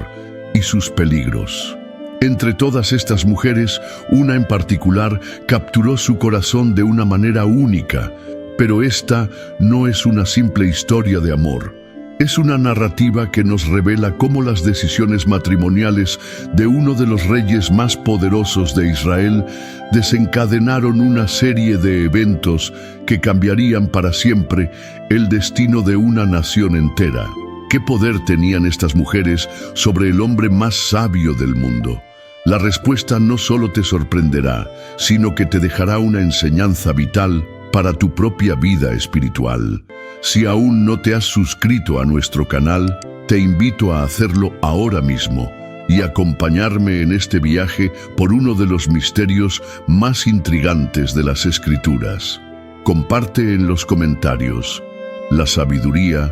y sus peligros. Entre todas estas mujeres, una en particular capturó su corazón de una manera única, pero esta no es una simple historia de amor. Es una narrativa que nos revela cómo las decisiones matrimoniales de uno de los reyes más poderosos de Israel desencadenaron una serie de eventos que cambiarían para siempre el destino de una nación entera. ¿Qué poder tenían estas mujeres sobre el hombre más sabio del mundo? La respuesta no solo te sorprenderá, sino que te dejará una enseñanza vital para tu propia vida espiritual. Si aún no te has suscrito a nuestro canal, te invito a hacerlo ahora mismo y acompañarme en este viaje por uno de los misterios más intrigantes de las Escrituras. Comparte en los comentarios. La sabiduría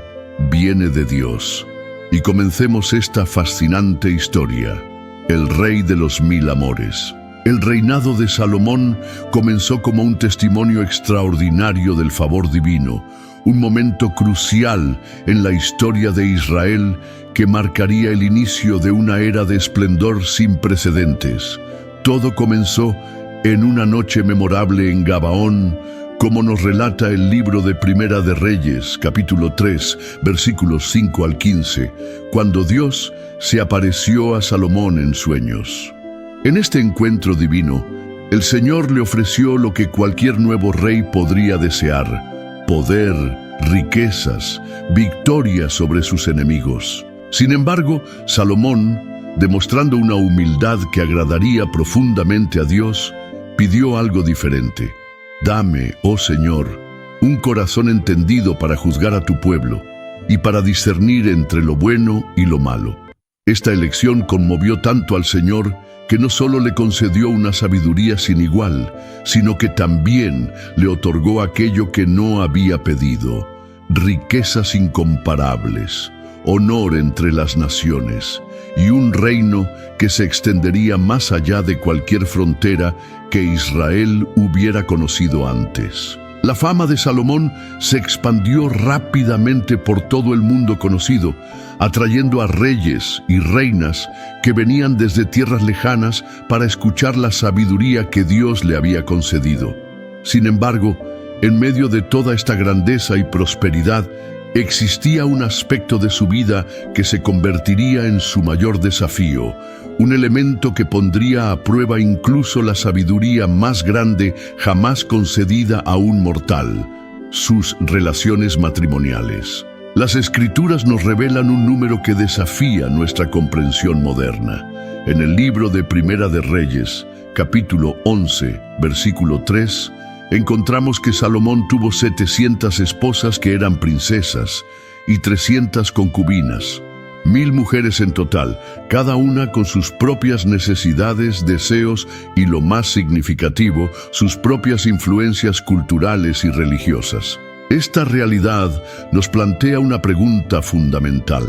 viene de Dios. Y comencemos esta fascinante historia. El rey de los 1000 amores. El reinado de Salomón comenzó como un testimonio extraordinario del favor divino, un momento crucial en la historia de Israel que marcaría el inicio de una era de esplendor sin precedentes. Todo comenzó en una noche memorable en Gabaón, como nos relata el libro de Primera de Reyes, capítulo 3, versículos 5 al 15, cuando Dios se apareció a Salomón en sueños. En este encuentro divino, el Señor le ofreció lo que cualquier nuevo rey podría desear: poder, riquezas, victoria sobre sus enemigos. Sin embargo, Salomón, demostrando una humildad que agradaría profundamente a Dios, pidió algo diferente. Dame, oh Señor, un corazón entendido para juzgar a tu pueblo y para discernir entre lo bueno y lo malo. Esta elección conmovió tanto al Señor que no solo le concedió una sabiduría sin igual, sino que también le otorgó aquello que no había pedido: riquezas incomparables, honor entre las naciones y un reino que se extendería más allá de cualquier frontera que Israel hubiera conocido antes. La fama de Salomón se expandió rápidamente por todo el mundo conocido, atrayendo a reyes y reinas que venían desde tierras lejanas para escuchar la sabiduría que Dios le había concedido. Sin embargo, en medio de toda esta grandeza y prosperidad, Existía un aspecto de su vida que se convertiría en su mayor desafío, un elemento que pondría a prueba incluso la sabiduría más grande jamás concedida a un mortal: sus relaciones matrimoniales. Las Escrituras nos revelan un número que desafía nuestra comprensión moderna. En el libro de Primera de Reyes, capítulo 11, versículo 3, encontramos que Salomón tuvo 700 esposas que eran princesas y 300 concubinas, 1000 mujeres en total, cada una con sus propias necesidades, deseos y, lo más significativo, sus propias influencias culturales y religiosas. Esta realidad nos plantea una pregunta fundamental.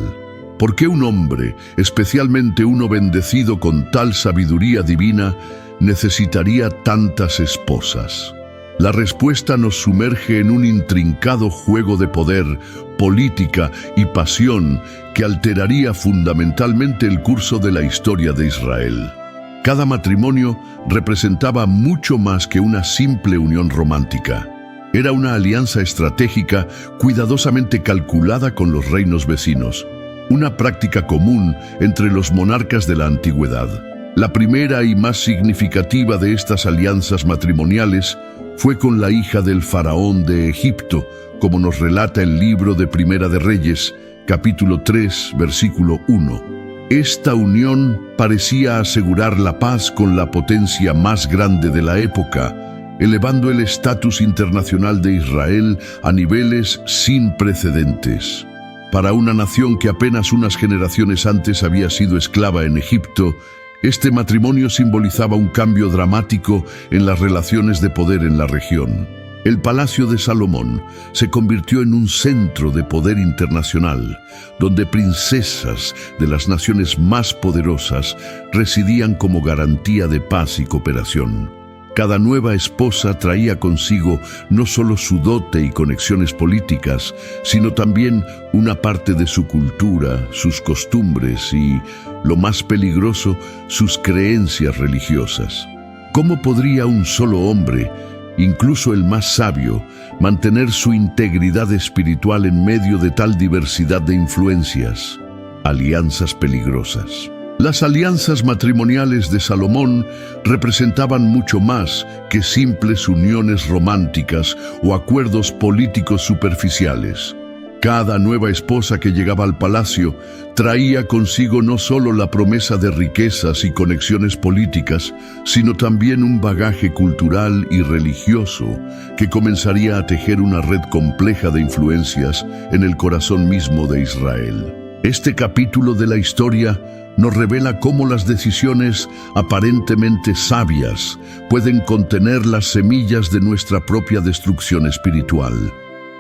¿Por qué un hombre, especialmente uno bendecido con tal sabiduría divina, necesitaría tantas esposas? La respuesta nos sumerge en un intrincado juego de poder, política y pasión que alteraría fundamentalmente el curso de la historia de Israel. Cada matrimonio representaba mucho más que una simple unión romántica. Era una alianza estratégica cuidadosamente calculada con los reinos vecinos, una práctica común entre los monarcas de la antigüedad. La primera y más significativa de estas alianzas matrimoniales fue con la hija del faraón de Egipto, como nos relata el libro de Primera de Reyes, capítulo 3, versículo 1. Esta unión parecía asegurar la paz con la potencia más grande de la época, elevando el estatus internacional de Israel a niveles sin precedentes. Para una nación que apenas unas generaciones antes había sido esclava en Egipto, este matrimonio simbolizaba un cambio dramático en las relaciones de poder en la región. El Palacio de Salomón se convirtió en un centro de poder internacional, donde princesas de las naciones más poderosas residían como garantía de paz y cooperación. Cada nueva esposa traía consigo no solo su dote y conexiones políticas, sino también una parte de su cultura, sus costumbres y, lo más peligroso, sus creencias religiosas. ¿Cómo podría un solo hombre, incluso el más sabio, mantener su integridad espiritual en medio de tal diversidad de influencias? Alianzas peligrosas. Las alianzas matrimoniales de Salomón representaban mucho más que simples uniones románticas o acuerdos políticos superficiales. Cada nueva esposa que llegaba al palacio traía consigo no solo la promesa de riquezas y conexiones políticas, sino también un bagaje cultural y religioso que comenzaría a tejer una red compleja de influencias en el corazón mismo de Israel. Este capítulo de la historia nos revela cómo las decisiones aparentemente sabias pueden contener las semillas de nuestra propia destrucción espiritual.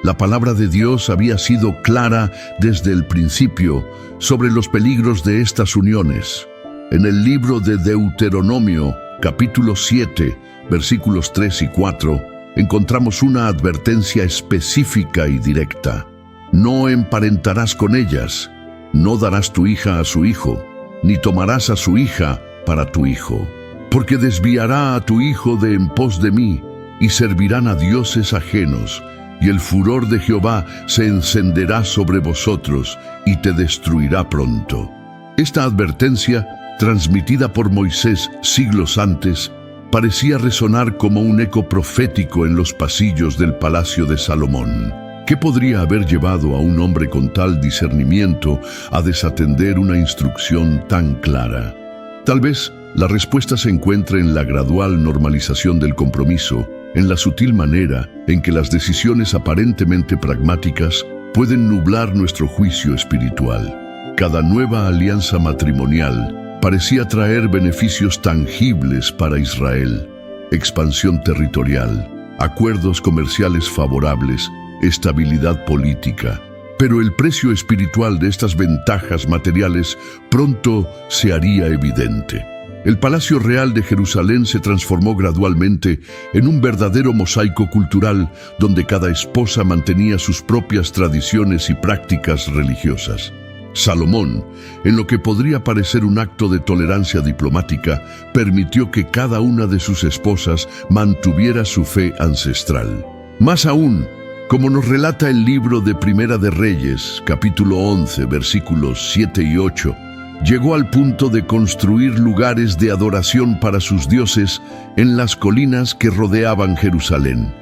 La palabra de Dios había sido clara desde el principio sobre los peligros de estas uniones. En el libro de Deuteronomio, capítulo 7, versículos 3 y 4, encontramos una advertencia específica y directa. No emparentarás con ellas, no darás tu hija a su hijo, ni tomarás a su hija para tu hijo, porque desviará a tu hijo de en pos de mí, y servirán a dioses ajenos, y el furor de Jehová se encenderá sobre vosotros, y te destruirá pronto. Esta advertencia, transmitida por Moisés siglos antes, parecía resonar como un eco profético en los pasillos del palacio de Salomón. ¿Qué podría haber llevado a un hombre con tal discernimiento a desatender una instrucción tan clara? Tal vez la respuesta se encuentre en la gradual normalización del compromiso, en la sutil manera en que las decisiones aparentemente pragmáticas pueden nublar nuestro juicio espiritual. Cada nueva alianza matrimonial parecía traer beneficios tangibles para Israel: expansión territorial, acuerdos comerciales favorables, estabilidad política. Pero el precio espiritual de estas ventajas materiales pronto se haría evidente. El Palacio Real de Jerusalén se transformó gradualmente en un verdadero mosaico cultural donde cada esposa mantenía sus propias tradiciones y prácticas religiosas. Salomón, en lo que podría parecer un acto de tolerancia diplomática, permitió que cada una de sus esposas mantuviera su fe ancestral. Más aún, Como nos relata el libro de Primera de Reyes, capítulo 11, versículos 7 y 8, llegó al punto de construir lugares de adoración para sus dioses en las colinas que rodeaban Jerusalén.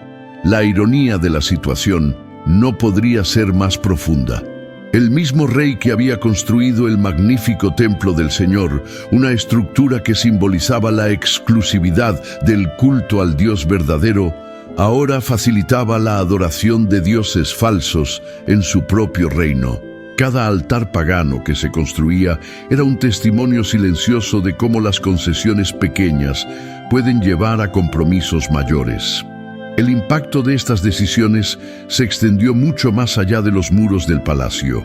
La ironía de la situación no podría ser más profunda. El mismo rey que había construido el magnífico templo del Señor, una estructura que simbolizaba la exclusividad del culto al Dios verdadero, ahora facilitaba la adoración de dioses falsos en su propio reino. Cada altar pagano que se construía era un testimonio silencioso de cómo las concesiones pequeñas pueden llevar a compromisos mayores. El impacto de estas decisiones se extendió mucho más allá de los muros del palacio.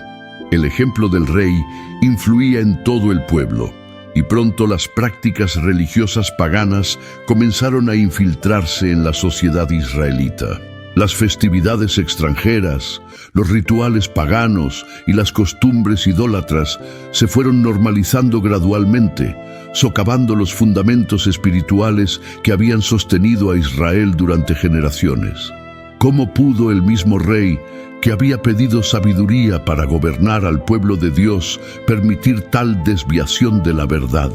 El ejemplo del rey influía en todo el pueblo, y pronto las prácticas religiosas paganas comenzaron a infiltrarse en la sociedad israelita. Las festividades extranjeras, los rituales paganos y las costumbres idólatras se fueron normalizando gradualmente, socavando los fundamentos espirituales que habían sostenido a Israel durante generaciones. ¿Cómo pudo el mismo rey, que había pedido sabiduría para gobernar al pueblo de Dios, permitir tal desviación de la verdad?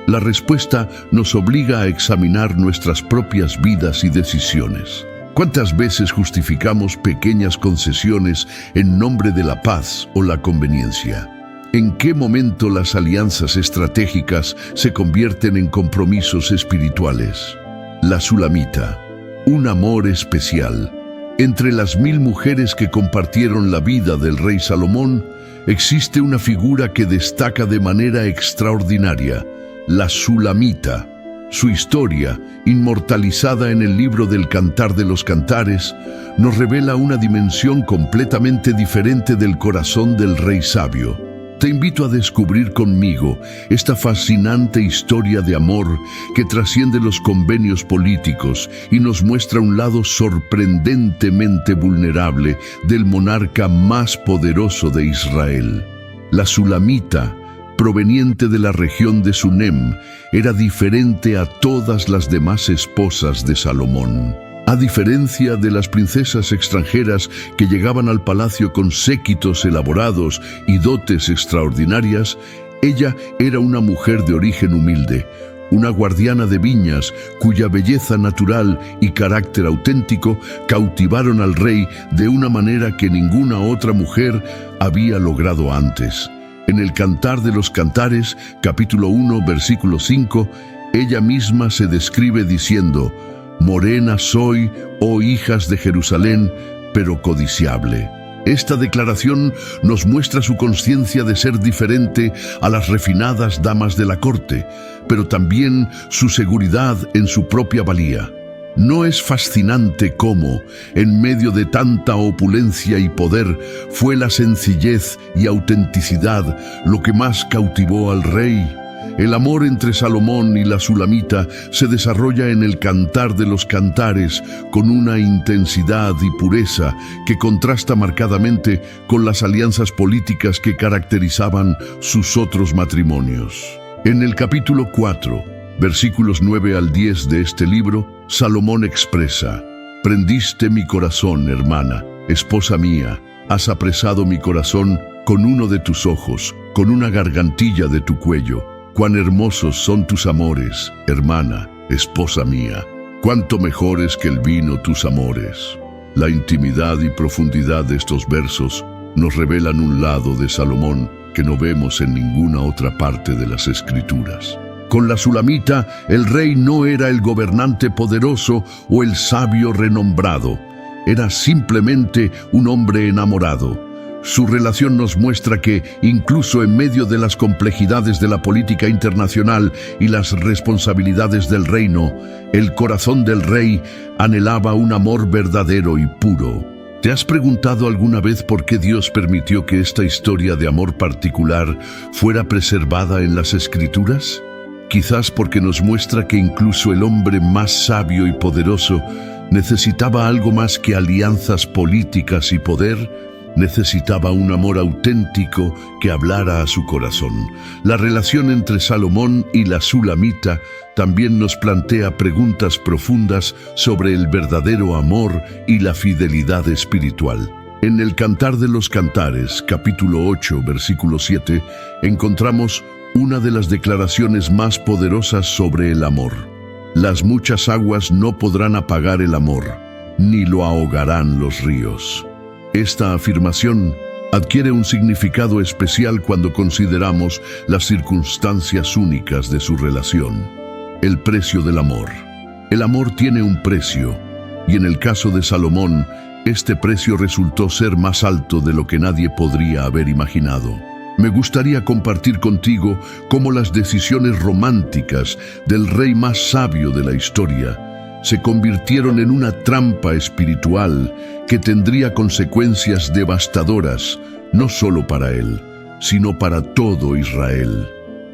La respuesta nos obliga a examinar nuestras propias vidas y decisiones. ¿Cuántas veces justificamos pequeñas concesiones en nombre de la paz o la conveniencia? ¿En qué momento las alianzas estratégicas se convierten en compromisos espirituales? La Sulamita, un amor especial. Entre las 1000 mujeres que compartieron la vida del rey Salomón, existe una figura que destaca de manera extraordinaria, la Sulamita. Su historia, inmortalizada en el libro del Cantar de los Cantares, nos revela una dimensión completamente diferente del corazón del rey sabio. Te invito a descubrir conmigo esta fascinante historia de amor que trasciende los convenios políticos y nos muestra un lado sorprendentemente vulnerable del monarca más poderoso de Israel. La Sulamita, proveniente de la región de Sunem, era diferente a todas las demás esposas de Salomón. A diferencia de las princesas extranjeras que llegaban al palacio con séquitos elaborados y dotes extraordinarias, ella era una mujer de origen humilde, una guardiana de viñas cuya belleza natural y carácter auténtico cautivaron al rey de una manera que ninguna otra mujer había logrado antes. En el Cantar de los Cantares, capítulo 1, versículo 5, ella misma se describe diciendo: «Morena soy, oh hijas de Jerusalén, pero codiciable». Esta declaración nos muestra su conciencia de ser diferente a las refinadas damas de la corte, pero también su seguridad en su propia valía. ¿No es fascinante cómo, en medio de tanta opulencia y poder, fue la sencillez y autenticidad lo que más cautivó al rey? El amor entre Salomón y la Sulamita se desarrolla en el Cantar de los Cantares con una intensidad y pureza que contrasta marcadamente con las alianzas políticas que caracterizaban sus otros matrimonios. En el capítulo 4, versículos 9 al 10 de este libro, Salomón expresa: «Prendiste mi corazón, hermana, esposa mía, has apresado mi corazón con uno de tus ojos, con una gargantilla de tu cuello. Cuán hermosos son tus amores, hermana, esposa mía. Cuánto mejores que el vino tus amores». La intimidad y profundidad de estos versos nos revelan un lado de Salomón que no vemos en ninguna otra parte de las Escrituras. Con la Sulamita, el rey no era el gobernante poderoso o el sabio renombrado. Era simplemente un hombre enamorado. Su relación nos muestra que, incluso en medio de las complejidades de la política internacional y las responsabilidades del reino, el corazón del rey anhelaba un amor verdadero y puro. ¿Te has preguntado alguna vez por qué Dios permitió que esta historia de amor particular fuera preservada en las Escrituras? Quizás porque nos muestra que incluso el hombre más sabio y poderoso necesitaba algo más que alianzas políticas y poder. necesitaba un amor auténtico que hablara a su corazón. La relación entre Salomón y la Sulamita también nos plantea preguntas profundas sobre el verdadero amor y la fidelidad espiritual. En el Cantar de los Cantares, capítulo 8, versículo 7, encontramos una de las declaraciones más poderosas sobre el amor. Las muchas aguas no podrán apagar el amor, ni lo ahogarán los ríos. Esta afirmación adquiere un significado especial cuando consideramos las circunstancias únicas de su relación. El precio del amor. El amor tiene un precio, y en el caso de Salomón, este precio resultó ser más alto de lo que nadie podría haber imaginado. Me gustaría compartir contigo cómo las decisiones románticas del rey más sabio de la historia se convirtieron en una trampa espiritual que tendría consecuencias devastadoras, no solo para él, sino para todo Israel.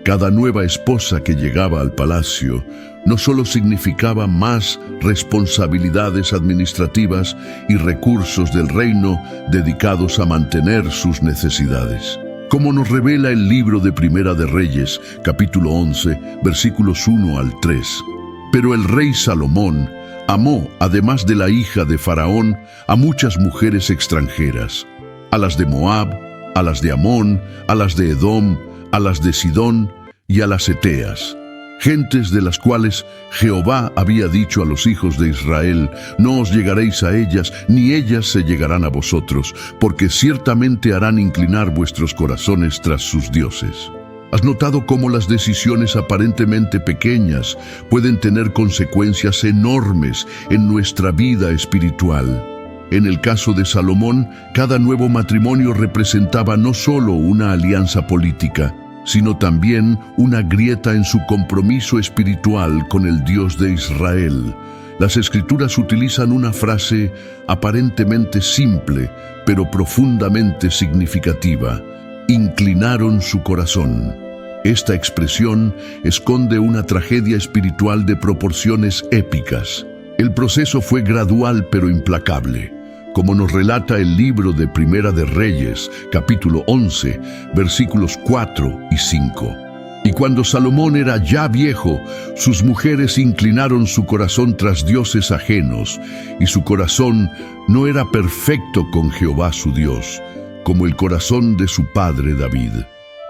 Cada nueva esposa que llegaba al palacio no solo significaba más responsabilidades administrativas y recursos del reino dedicados a mantener sus necesidades. Como nos revela el libro de Primera de Reyes, capítulo 11, versículos 1 al 3. Pero el rey Salomón amó, además de la hija de Faraón, a muchas mujeres extranjeras, a las de Moab, a las de Amón, a las de Edom, a las de Sidón y a las Eteas, gentes de las cuales Jehová había dicho a los hijos de Israel: no os llegaréis a ellas, ni ellas se llegarán a vosotros, porque ciertamente harán inclinar vuestros corazones tras sus dioses. ¿Has notado cómo las decisiones aparentemente pequeñas pueden tener consecuencias enormes en nuestra vida espiritual? En el caso de Salomón, cada nuevo matrimonio representaba no solo una alianza política, sino también una grieta en su compromiso espiritual con el Dios de Israel. Las Escrituras utilizan una frase aparentemente simple, pero profundamente significativa: inclinaron su corazón. Esta expresión esconde una tragedia espiritual de proporciones épicas. El proceso fue gradual pero implacable, como nos relata el libro de Primera de Reyes, capítulo 11, versículos 4 y 5. Y cuando Salomón era ya viejo, sus mujeres inclinaron su corazón tras dioses ajenos, y su corazón no era perfecto con Jehová su Dios, como el corazón de su padre David.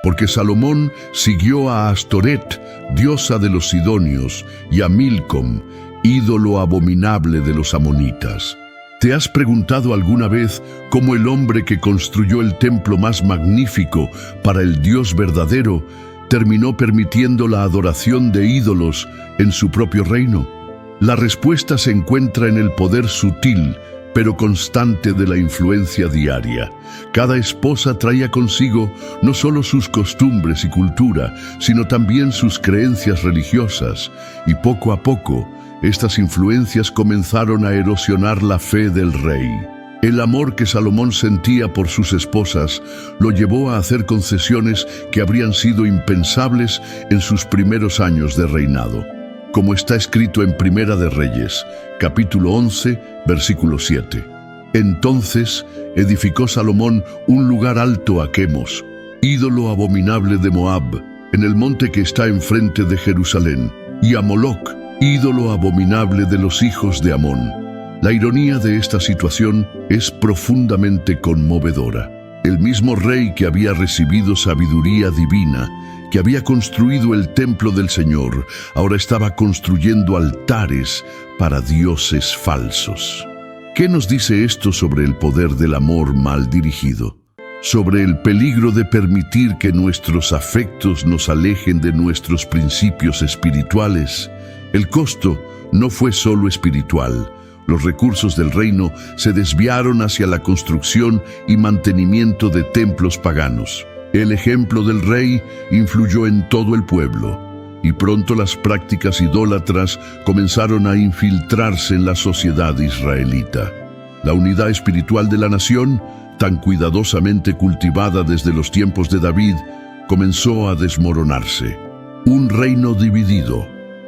Porque Salomón siguió a Astoret, diosa de los sidonios, y a Milcom, ídolo abominable de los amonitas. ¿Te has preguntado alguna vez cómo el hombre que construyó el templo más magnífico para el Dios verdadero terminó permitiendo la adoración de ídolos en su propio reino? La respuesta se encuentra en el poder sutil pero constante de la influencia diaria. Cada esposa traía consigo no solo sus costumbres y cultura, sino también sus creencias religiosas, y poco a poco, estas influencias comenzaron a erosionar la fe del rey. El amor que Salomón sentía por sus esposas lo llevó a hacer concesiones que habrían sido impensables en sus primeros años de reinado, como está escrito en Primera de Reyes, capítulo 11, versículo 7. Entonces edificó Salomón un lugar alto a Quemos, ídolo abominable de Moab, en el monte que está enfrente de Jerusalén, y a Moloc, ídolo abominable de los hijos de Amón. La ironía de esta situación es profundamente conmovedora. El mismo rey que había recibido sabiduría divina, que había construido el templo del Señor, ahora estaba construyendo altares para dioses falsos. ¿Qué nos dice esto sobre el poder del amor mal dirigido? Sobre el peligro de permitir que nuestros afectos nos alejen de nuestros principios espirituales. El costo no fue solo espiritual. Los recursos del reino se desviaron hacia la construcción y mantenimiento de templos paganos. El ejemplo del rey influyó en todo el pueblo, y pronto las prácticas idólatras comenzaron a infiltrarse en la sociedad israelita. La unidad espiritual de la nación, tan cuidadosamente cultivada desde los tiempos de David, comenzó a desmoronarse. Un reino dividido.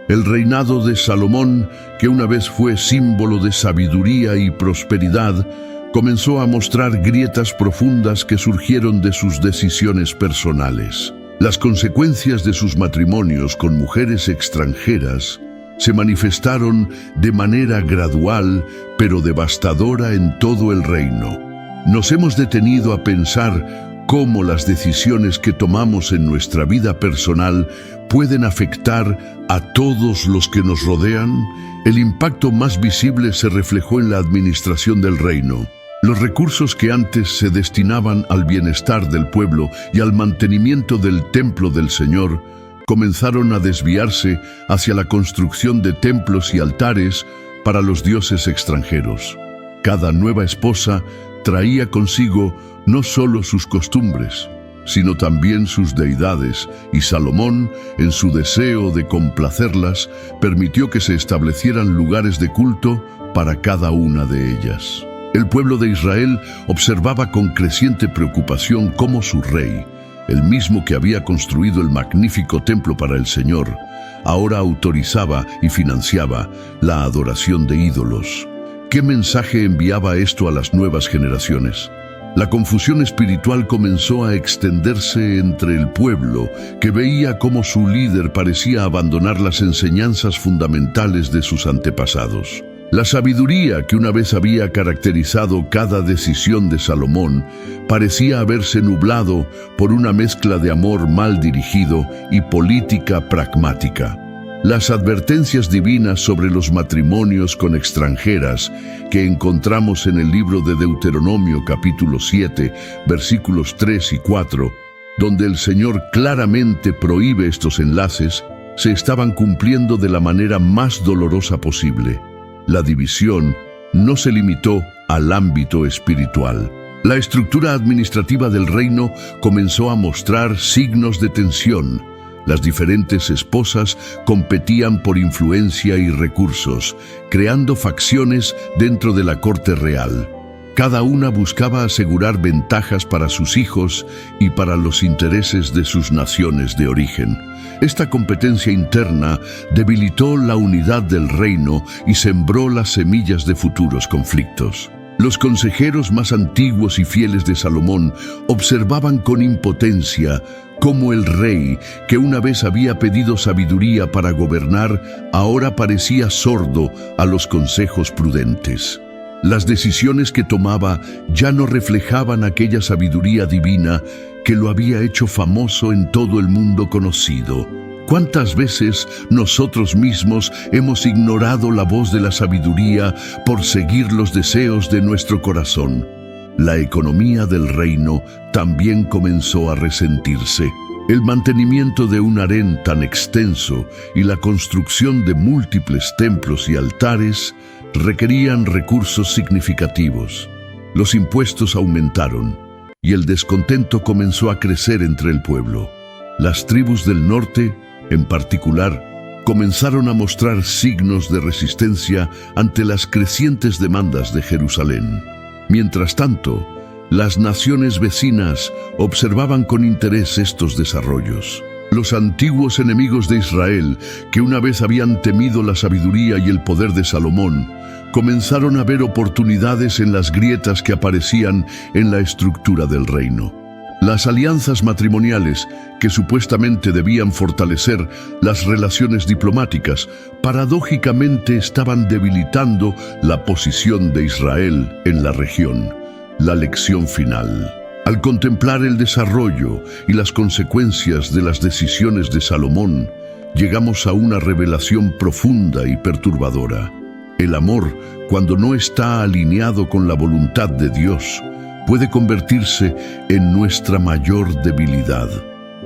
El reinado de Salomón, que una vez fue símbolo de sabiduría y prosperidad, comenzó a mostrar grietas profundas que surgieron de sus decisiones personales. Las consecuencias de sus matrimonios con mujeres extranjeras se manifestaron de manera gradual pero devastadora en todo el reino. Nos hemos detenido a pensar cómo las decisiones que tomamos en nuestra vida personal pueden afectar a todos los que nos rodean. El impacto más visible se reflejó en la administración del reino. Los recursos que antes se destinaban al bienestar del pueblo y al mantenimiento del templo del Señor comenzaron a desviarse hacia la construcción de templos y altares para los dioses extranjeros. Cada nueva esposa traía consigo no solo sus costumbres, sino también sus deidades, y Salomón, en su deseo de complacerlas, permitió que se establecieran lugares de culto para cada una de ellas. El pueblo de Israel observaba con creciente preocupación cómo su rey, el mismo que había construido el magnífico templo para el Señor, ahora autorizaba y financiaba la adoración de ídolos. ¿Qué mensaje enviaba esto a las nuevas generaciones? La confusión espiritual comenzó a extenderse entre el pueblo, que veía cómo su líder parecía abandonar las enseñanzas fundamentales de sus antepasados. La sabiduría que una vez había caracterizado cada decisión de Salomón parecía haberse nublado por una mezcla de amor mal dirigido y política pragmática. Las advertencias divinas sobre los matrimonios con extranjeras que encontramos en el libro de Deuteronomio capítulo 7, versículos 3 y 4, donde el Señor claramente prohíbe estos enlaces, se estaban cumpliendo de la manera más dolorosa posible. La división no se limitó al ámbito espiritual. La estructura administrativa del reino comenzó a mostrar signos de tensión. Las diferentes esposas competían por influencia y recursos, creando facciones dentro de la corte real. Cada una buscaba asegurar ventajas para sus hijos y para los intereses de sus naciones de origen. Esta competencia interna debilitó la unidad del reino y sembró las semillas de futuros conflictos. Los consejeros más antiguos y fieles de Salomón observaban con impotencia cómo el rey, que una vez había pedido sabiduría para gobernar, ahora parecía sordo a los consejos prudentes. Las decisiones que tomaba ya no reflejaban aquella sabiduría divina que lo había hecho famoso en todo el mundo conocido. ¿Cuántas veces nosotros mismos hemos ignorado la voz de la sabiduría por seguir los deseos de nuestro corazón? La economía del reino también comenzó a resentirse. El mantenimiento de un harén tan extenso y la construcción de múltiples templos y altares requerían recursos significativos. Los impuestos aumentaron y el descontento comenzó a crecer entre el pueblo. Las tribus del norte, en particular, comenzaron a mostrar signos de resistencia ante las crecientes demandas de Jerusalén. Mientras tanto, las naciones vecinas observaban con interés estos desarrollos. Los antiguos enemigos de Israel, que una vez habían temido la sabiduría y el poder de Salomón, comenzaron a ver oportunidades en las grietas que aparecían en la estructura del reino. Las alianzas matrimoniales, que supuestamente debían fortalecer las relaciones diplomáticas, paradójicamente estaban debilitando la posición de Israel en la región. La lección final. Al contemplar el desarrollo y las consecuencias de las decisiones de Salomón, llegamos a una revelación profunda y perturbadora. El amor, cuando no está alineado con la voluntad de Dios, puede convertirse en nuestra mayor debilidad.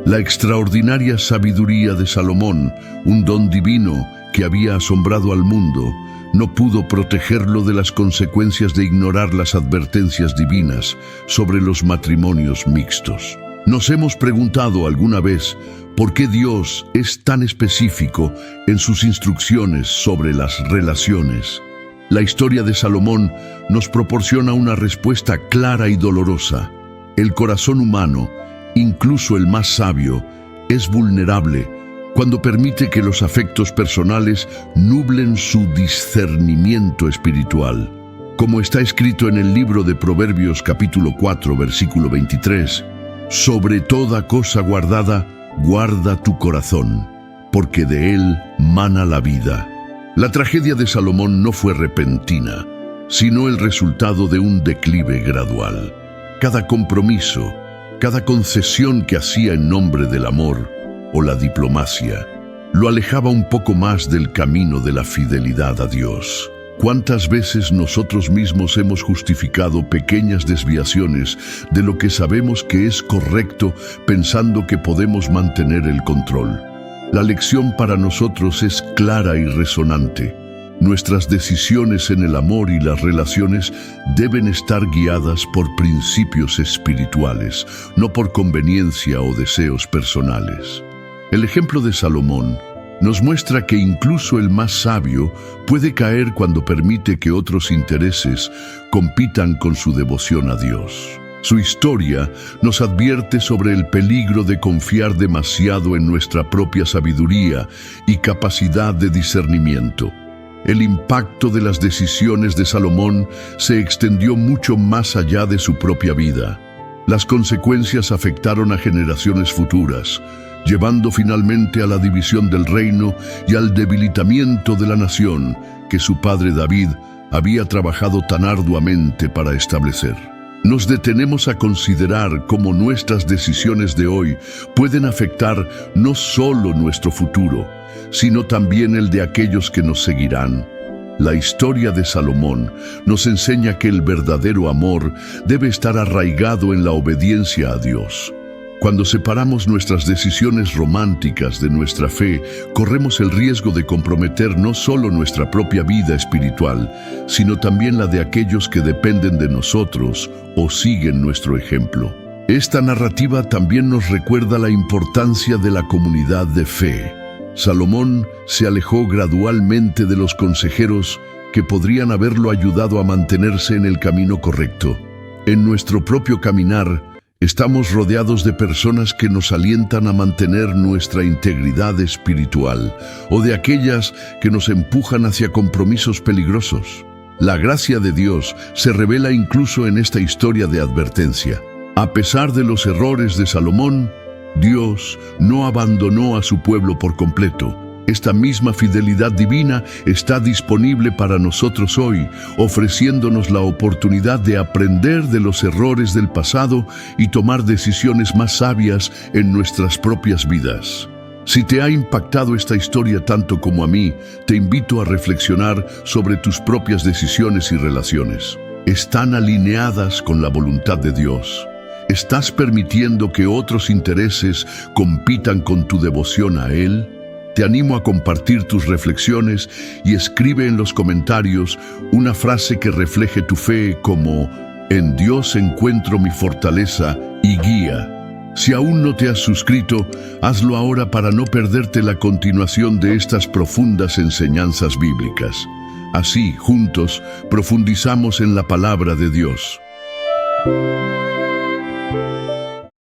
La extraordinaria sabiduría de Salomón, un don divino que había asombrado al mundo, no pudo protegerlo de las consecuencias de ignorar las advertencias divinas sobre los matrimonios mixtos. Nos hemos preguntado alguna vez por qué Dios es tan específico en sus instrucciones sobre las relaciones. La historia de Salomón nos proporciona una respuesta clara y dolorosa. El corazón humano, incluso el más sabio, es vulnerable cuando permite que los afectos personales nublen su discernimiento espiritual. Como está escrito en el libro de Proverbios capítulo 4, versículo 23, sobre toda cosa guardada, guarda tu corazón, porque de él mana la vida. La tragedia de Salomón no fue repentina, sino el resultado de un declive gradual. Cada compromiso, cada concesión que hacía en nombre del amor o la diplomacia, lo alejaba un poco más del camino de la fidelidad a Dios. ¿Cuántas veces nosotros mismos hemos justificado pequeñas desviaciones de lo que sabemos que es correcto pensando que podemos mantener el control? La lección para nosotros es clara y resonante. Nuestras decisiones en el amor y las relaciones deben estar guiadas por principios espirituales, no por conveniencia o deseos personales. El ejemplo de Salomón nos muestra que incluso el más sabio puede caer cuando permite que otros intereses compitan con su devoción a Dios. Su historia nos advierte sobre el peligro de confiar demasiado en nuestra propia sabiduría y capacidad de discernimiento. El impacto de las decisiones de Salomón se extendió mucho más allá de su propia vida. Las consecuencias afectaron a generaciones futuras, llevando finalmente a la división del reino y al debilitamiento de la nación que su padre David había trabajado tan arduamente para establecer. Nos detenemos a considerar cómo nuestras decisiones de hoy pueden afectar no solo nuestro futuro, sino también el de aquellos que nos seguirán. La historia de Salomón nos enseña que el verdadero amor debe estar arraigado en la obediencia a Dios. Cuando separamos nuestras decisiones románticas de nuestra fe, corremos el riesgo de comprometer no solo nuestra propia vida espiritual, sino también la de aquellos que dependen de nosotros o siguen nuestro ejemplo. Esta narrativa también nos recuerda la importancia de la comunidad de fe. Salomón se alejó gradualmente de los consejeros que podrían haberlo ayudado a mantenerse en el camino correcto. En nuestro propio caminar, estamos rodeados de personas que nos alientan a mantener nuestra integridad espiritual o de aquellas que nos empujan hacia compromisos peligrosos. La gracia de Dios se revela incluso en esta historia de advertencia. A pesar de los errores de Salomón, Dios no abandonó a su pueblo por completo. Esta misma fidelidad divina está disponible para nosotros hoy, ofreciéndonos la oportunidad de aprender de los errores del pasado y tomar decisiones más sabias en nuestras propias vidas. Si te ha impactado esta historia tanto como a mí, te invito a reflexionar sobre tus propias decisiones y relaciones. ¿Están alineadas con la voluntad de Dios? ¿Estás permitiendo que otros intereses compitan con tu devoción a Él? Te animo a compartir tus reflexiones y escribe en los comentarios una frase que refleje tu fe como «En Dios encuentro mi fortaleza y guía». Si aún no te has suscrito, hazlo ahora para no perderte la continuación de estas profundas enseñanzas bíblicas. Así, juntos, profundizamos en la palabra de Dios.